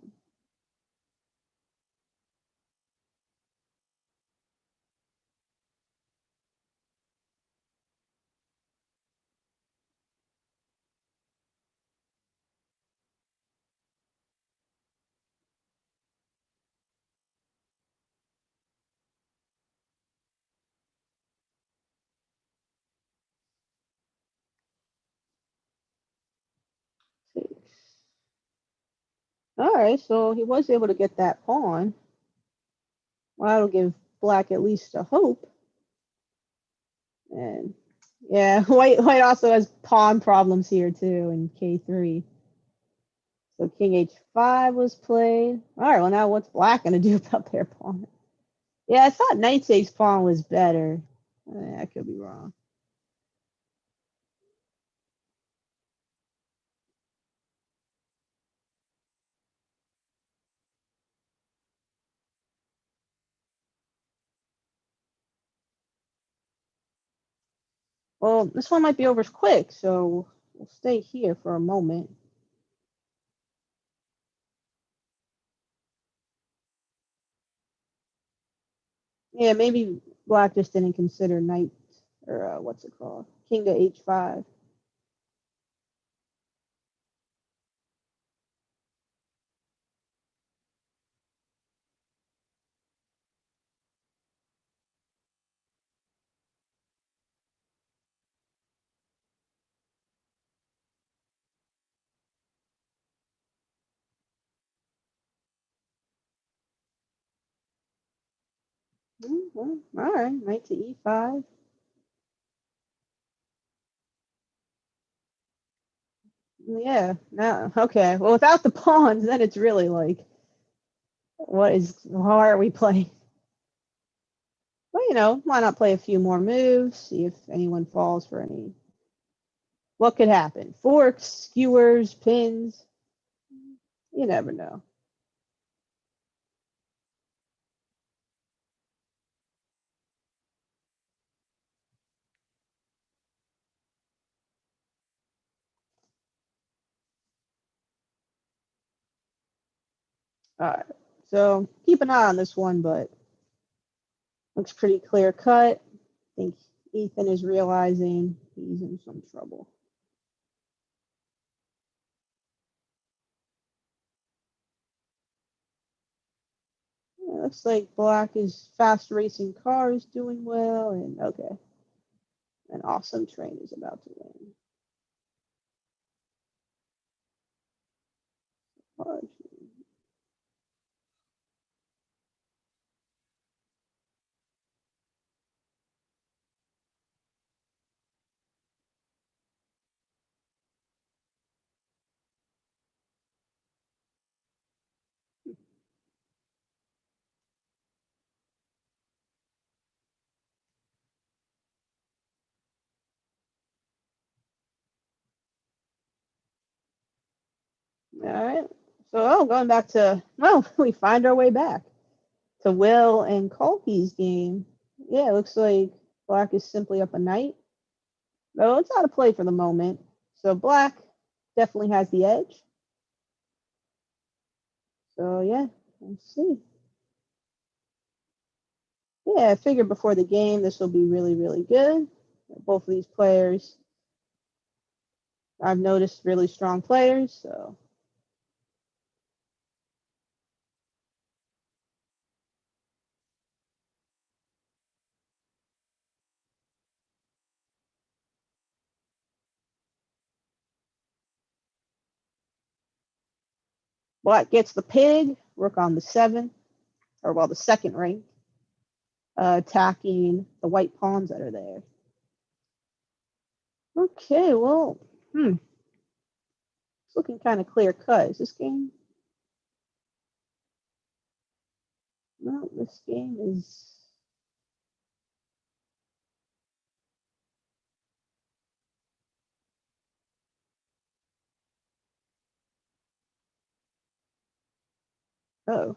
All right, so he was able to get that pawn. Well, that'll give black at least a hope. And yeah, white also has pawn problems here too in K3. So king h5 was played. All right, well now what's black going to do about their pawn? Yeah, I thought knight takes pawn was better. I could be wrong. Well, this one might be over quick, so we'll stay here for a moment. Yeah, maybe black just didn't consider knight, or what's it called? King to h5. Well, all right, knight to e5. Yeah, no, okay. Well, without the pawns, then it's really like, how are we playing? Well, why not play a few more moves, see if anyone falls for any. What could happen? Forks, skewers, pins. You never know. All right. So keep an eye on this one, but looks pretty clear cut. I think Ethan is realizing he's in some trouble. Yeah, looks like Black is fast racing cars doing well, and okay, an awesome train is about to win. All right. So, going back to, well, we find our way back to Will and Colby's game. Yeah, it looks like Black is simply up a knight. No, it's out of play for the moment. So Black definitely has the edge. So yeah, let's see. Yeah, I figured before the game this will be really, really good. Both of these players, I've noticed really strong players. So Black gets the pig, work on the 7, or well, the second ring, attacking the white pawns that are there. Okay, well, it's looking kind of clear cut. Is this game? No, this game is. Oh,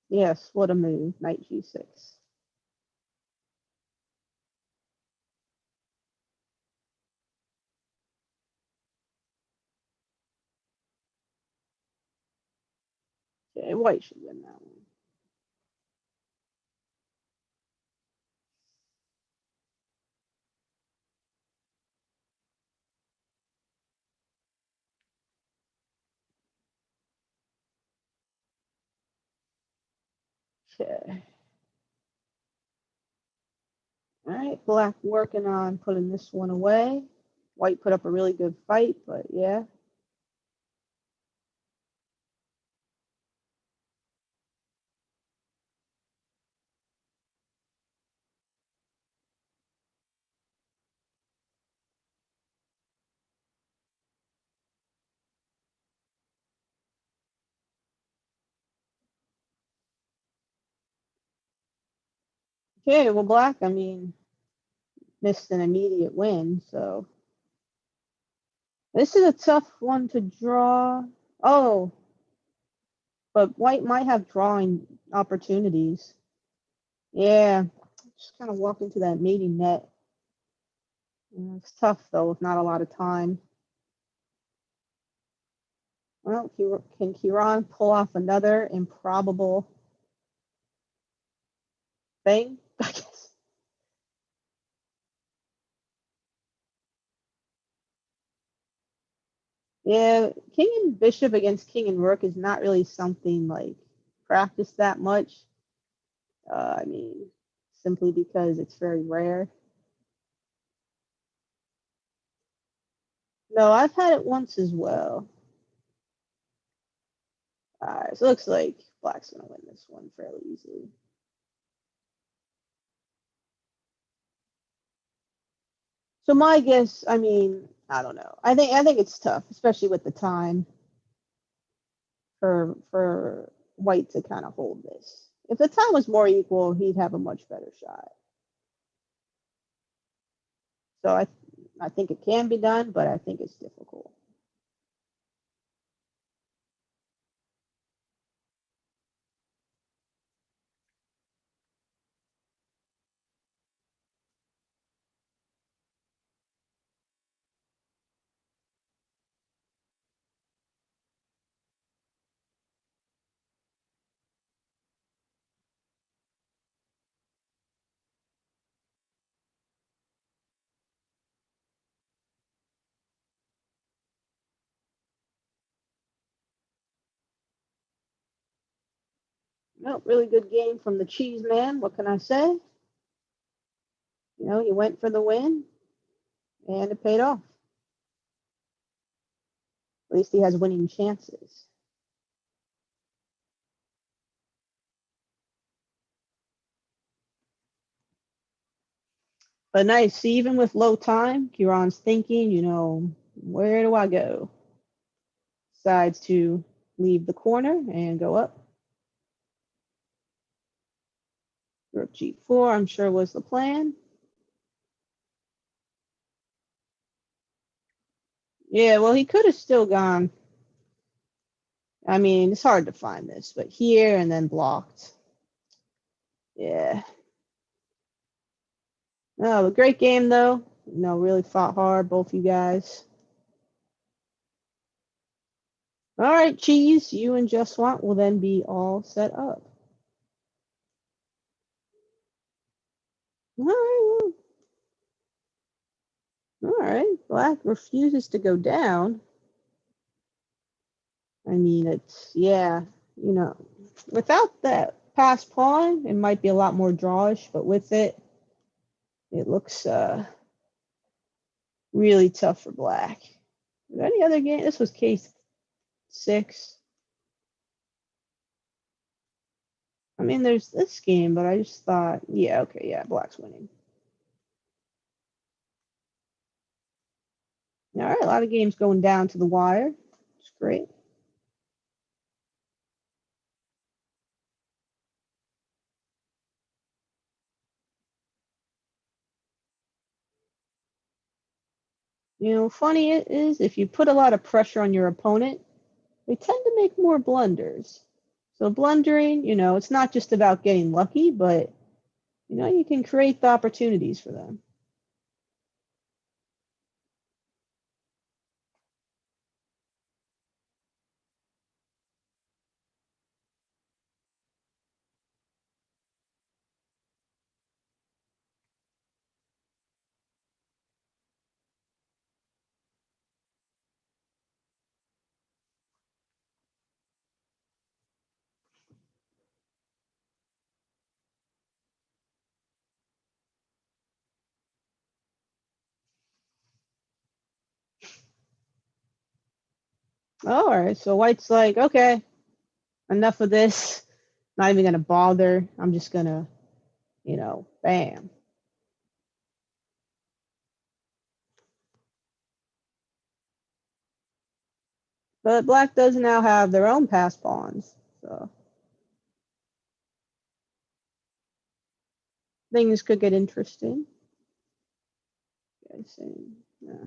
yes, what a move. Knight g6. Okay, white should win that one. Okay. All right, Black working on putting this one away. White put up a really good fight, but yeah. Okay, well, Black, I mean, missed an immediate win, so this is a tough one to draw. Oh, But white might have drawing opportunities. Yeah, just kind of walk into that mating net. Yeah, it's tough though, with not a lot of time. Well, can Kiran pull off another improbable thing? I guess. Yeah, king and bishop against king and rook is not really something like practiced that much. I mean, simply because it's very rare. No, I've had it once as well. Alright, so it looks like black's gonna win this one fairly easily. So my guess, I mean, I don't know. I think it's tough, especially with the time for white to kind of hold this. If the time was more equal, he'd have a much better shot. So I think it can be done, but I think it's difficult. No, really good game from the cheese man. What can I say? He went for the win, and it paid off. At least he has winning chances. But nice. See, even with low time, Kieran's thinking, where do I go? Decides to leave the corner and go up. Rook g4, I'm sure was the plan. Yeah, well, he could have still gone. I mean, it's hard to find this, but here and then blocked. Yeah. No, a great game though. Really fought hard, both you guys. All right, Cheese, you and Justwant will then be all set up. All right, well, all right. Black refuses to go down. I mean, yeah, without that pass pawn, it might be a lot more drawish, but with it, it looks really tough for black. Is there any other game? This was case 6. I mean, there's this game, but I just thought, yeah, okay, yeah, black's winning. All right, a lot of games going down to the wire. It's great. Funny it is, if you put a lot of pressure on your opponent, they tend to make more blunders. So blundering, it's not just about getting lucky, but you can create the opportunities for them. All right, so white's like, okay, enough of this. Not even gonna bother. I'm just gonna, bam. But black does now have their own pass pawns, so things could get interesting. Yeah.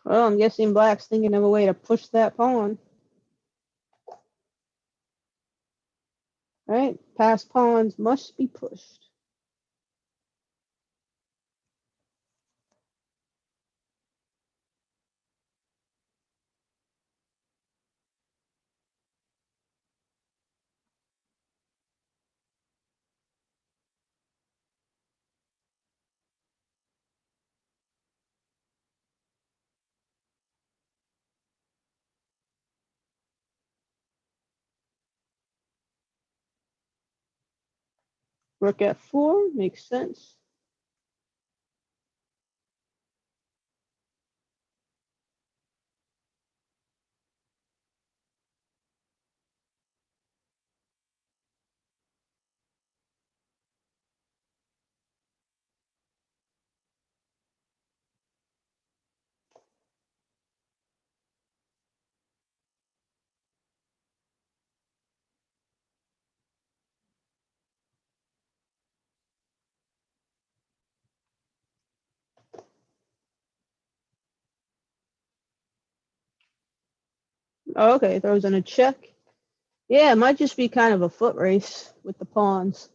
Well, I'm guessing black's thinking of a way to push that pawn. Right? Past pawns must be pushed. Rook f4 makes sense. Oh, okay, throws in a check. Yeah, it might just be kind of a foot race with the pawns.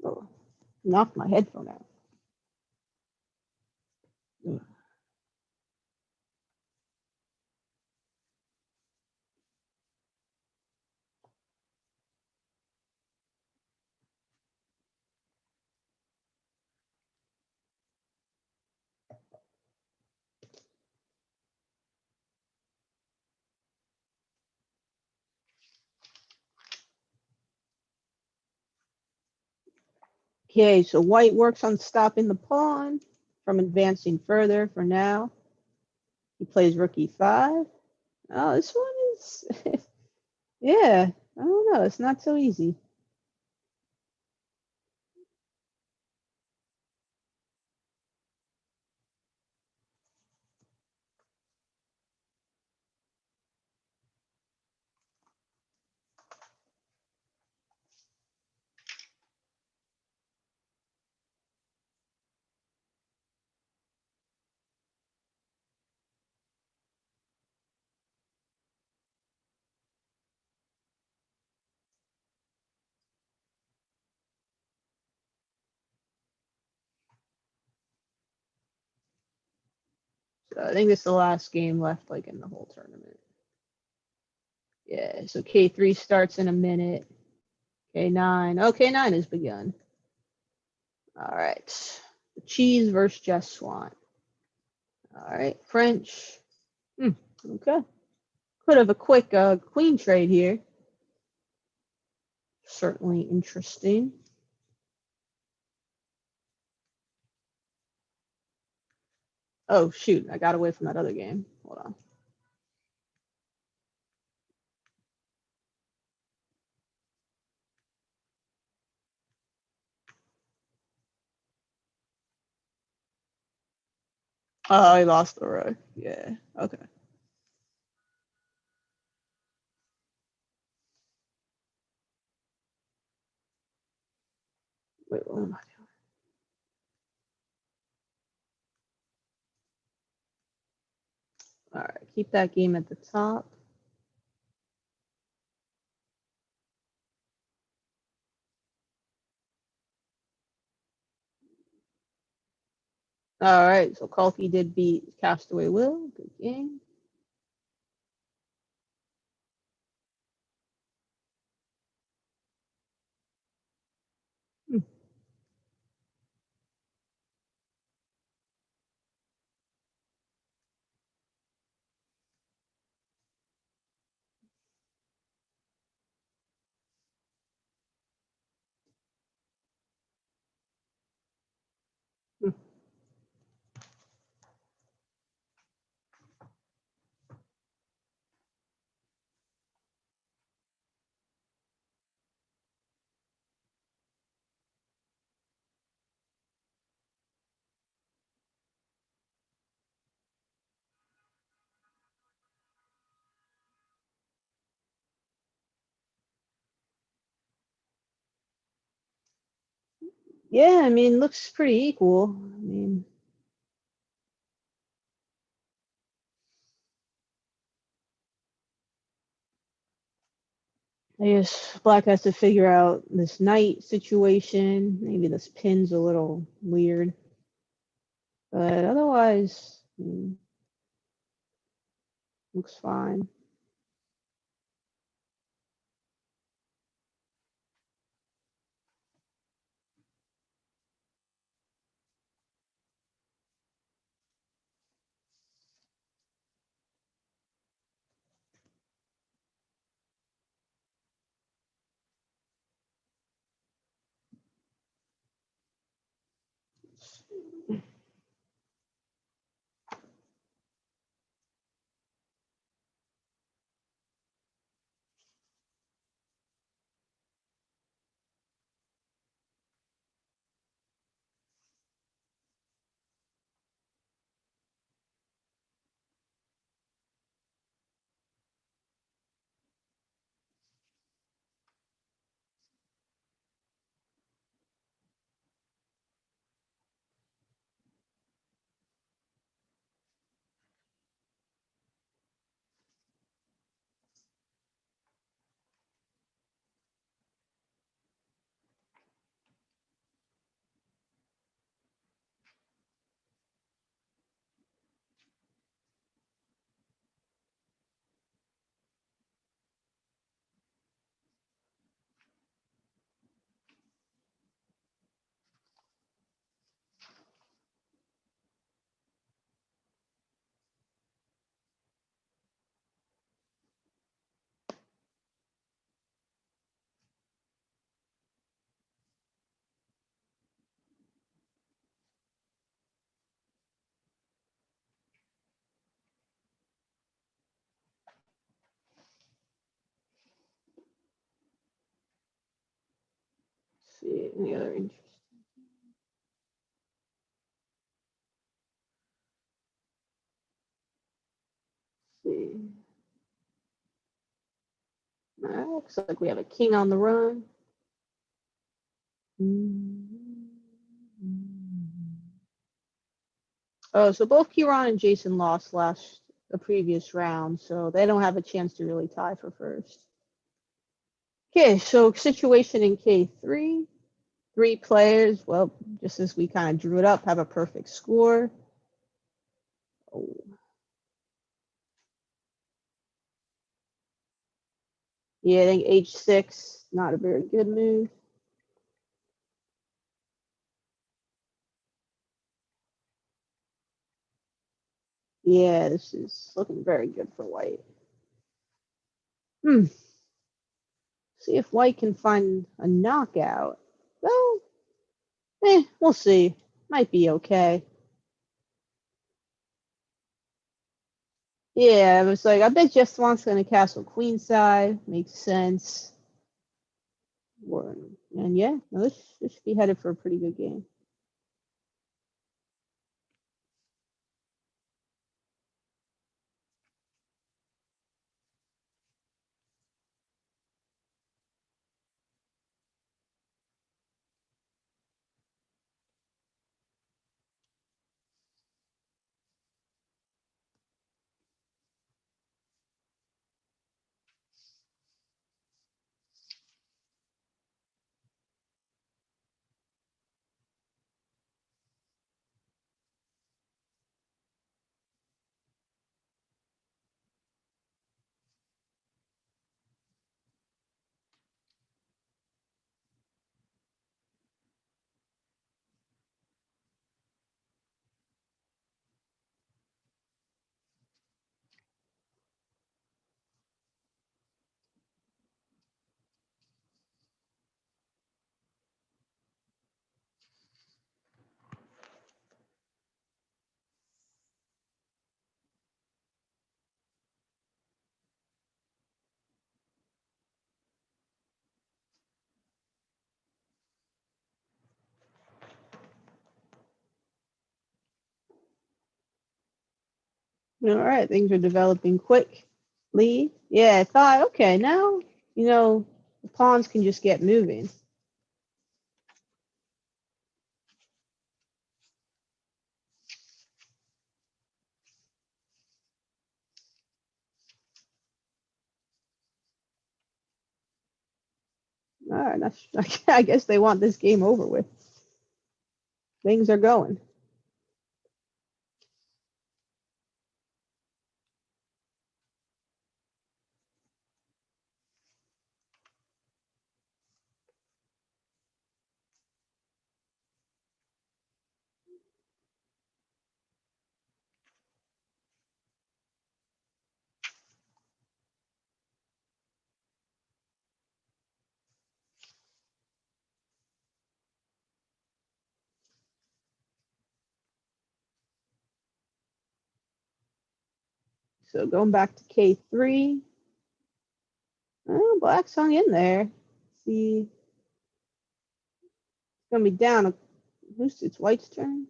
Oh, knocked my headphone out. Okay, so white works on stopping the pawn from advancing further for now. He plays rook e5. Oh, this one is, yeah, I don't know. It's not so easy. So I think this is the last game left, like in the whole tournament. Yeah, so K3 starts in a minute. K9. Oh, K9 has begun. All right. Cheese versus Jess Swan. All right. French. Okay. Could have a quick queen trade here. Certainly interesting. Oh, shoot. I got away from that other game. Hold on. Oh, I lost the rook. Yeah. Okay. Wait, what am I doing? All right. Keep that game at the top. All right. So Kalki did beat Castaway Will. Good game. Hmm. Hmm. Yeah, I mean, looks pretty equal. I mean, I guess Black has to figure out this knight situation. Maybe this pin's a little weird, but otherwise, looks fine. Let's see any other interesting. See. Looks like we have a king on the run. Oh, so both Kieran and Jason lost the previous round, so they don't have a chance to really tie for first. Okay, so situation in K3, 3 players, well, just as we kind of drew it up, have a perfect score. Oh. Yeah, I think H6, not a very good move. Yeah, this is looking very good for white. See if white can find a knockout. Well, we'll see. Might be okay. Yeah, it was like, I bet Jeff Swan's going to castle queenside. Makes sense. And yeah, no, this should be headed for a pretty good game. All right, things are developing quickly. Yeah, I thought, okay, now, the pawns can just get moving. All right, I guess they want this game over with. Things are going. So going back to K3. Oh, Black's hung in there. Let's see, it's gonna be down. Who's it's White's turn?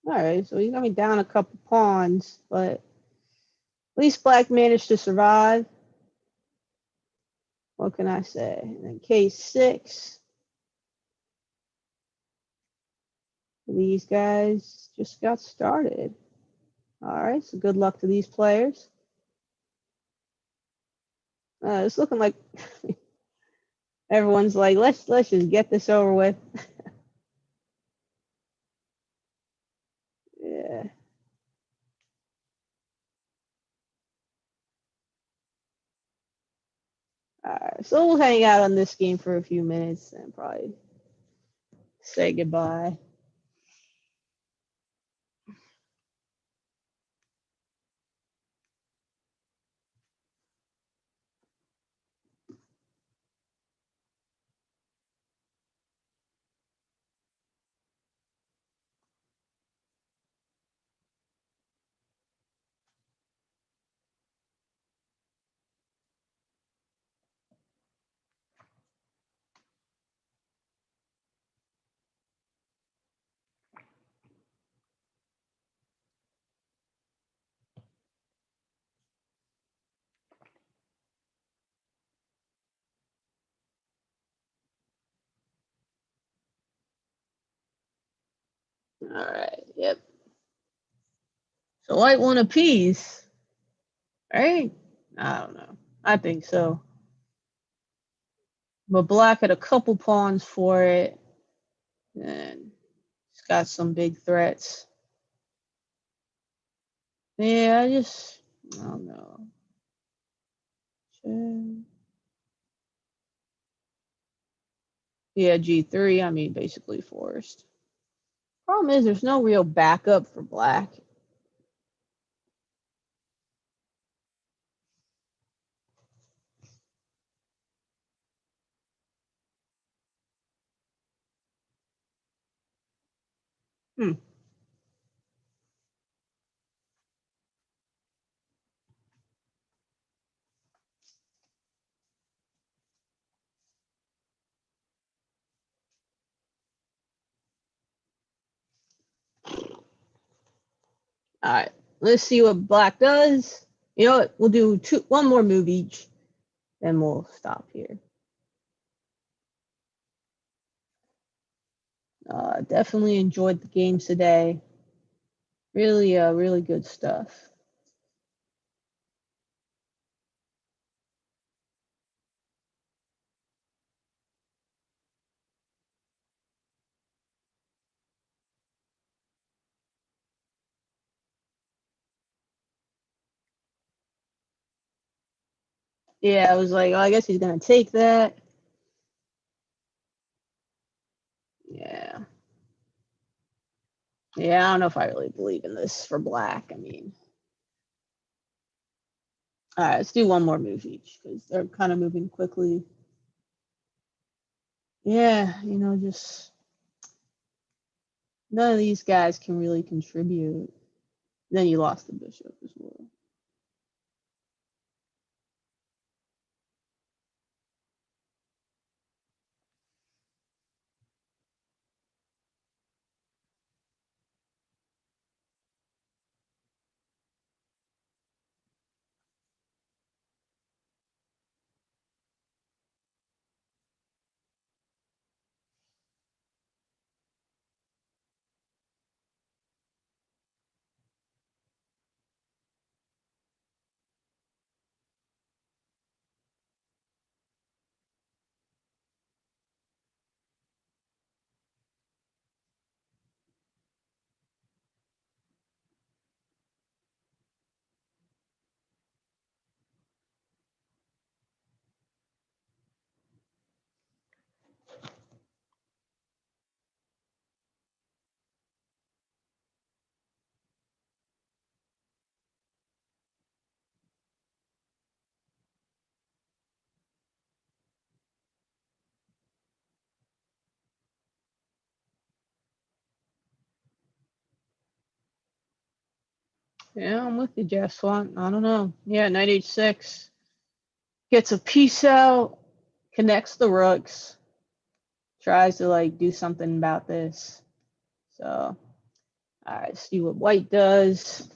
All right, so he's gonna be down a couple pawns, but at least Black managed to survive. What can I say? And then K6. These guys just got started. All right, so good luck to these players. It's looking like everyone's like, let's just get this over with. Yeah. All right, so we'll hang out on this game for a few minutes and probably say goodbye. All right. Yep. So White won a piece, right? I don't know. I think so. But Black had a couple pawns for it, and it's got some big threats. Yeah, I don't know. Yeah, G3. I mean, basically forced. Problem is, there's no real backup for Black. Hmm. All right, let's see what Black does. You know what? We'll do one more move each, then we'll stop here. Definitely enjoyed the games today. Really, really good stuff. Yeah, I was like, oh, I guess he's gonna take that. Yeah. Yeah, I don't know if I really believe in this for Black. I mean, all right, let's do one more move each because they're kind of moving quickly. Yeah, just none of these guys can really contribute. Then you lost the bishop as well. Yeah, I'm with you, Jeff Swan. I don't know. Yeah, knight h6 gets a piece out, connects the rooks, tries to like do something about this. So, all right, see what white does.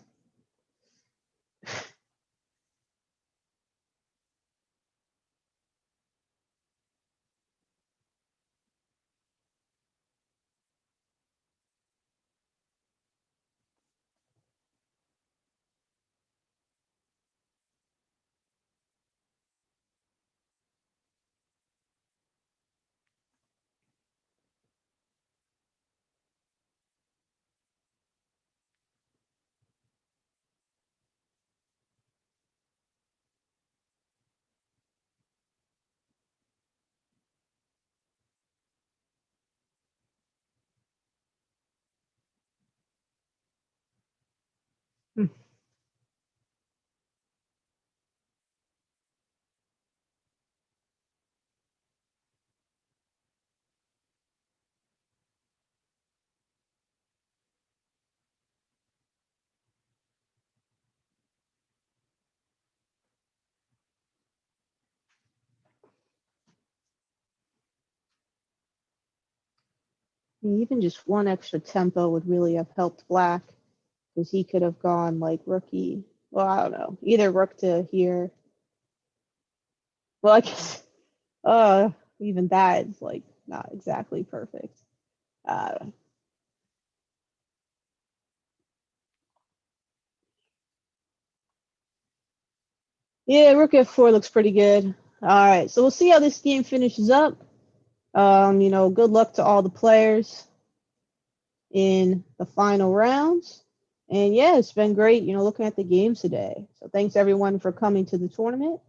Even just one extra tempo would really have helped black because he could have gone like rookie. Well, I don't know, either rook to here. Well, I guess even that is like not exactly perfect. Uh, yeah, rook f4 looks pretty good. All right, so we'll see how this game finishes up. Good luck to all the players in the final rounds. And yeah, it's been great, looking at the games today. So thanks everyone for coming to the tournament.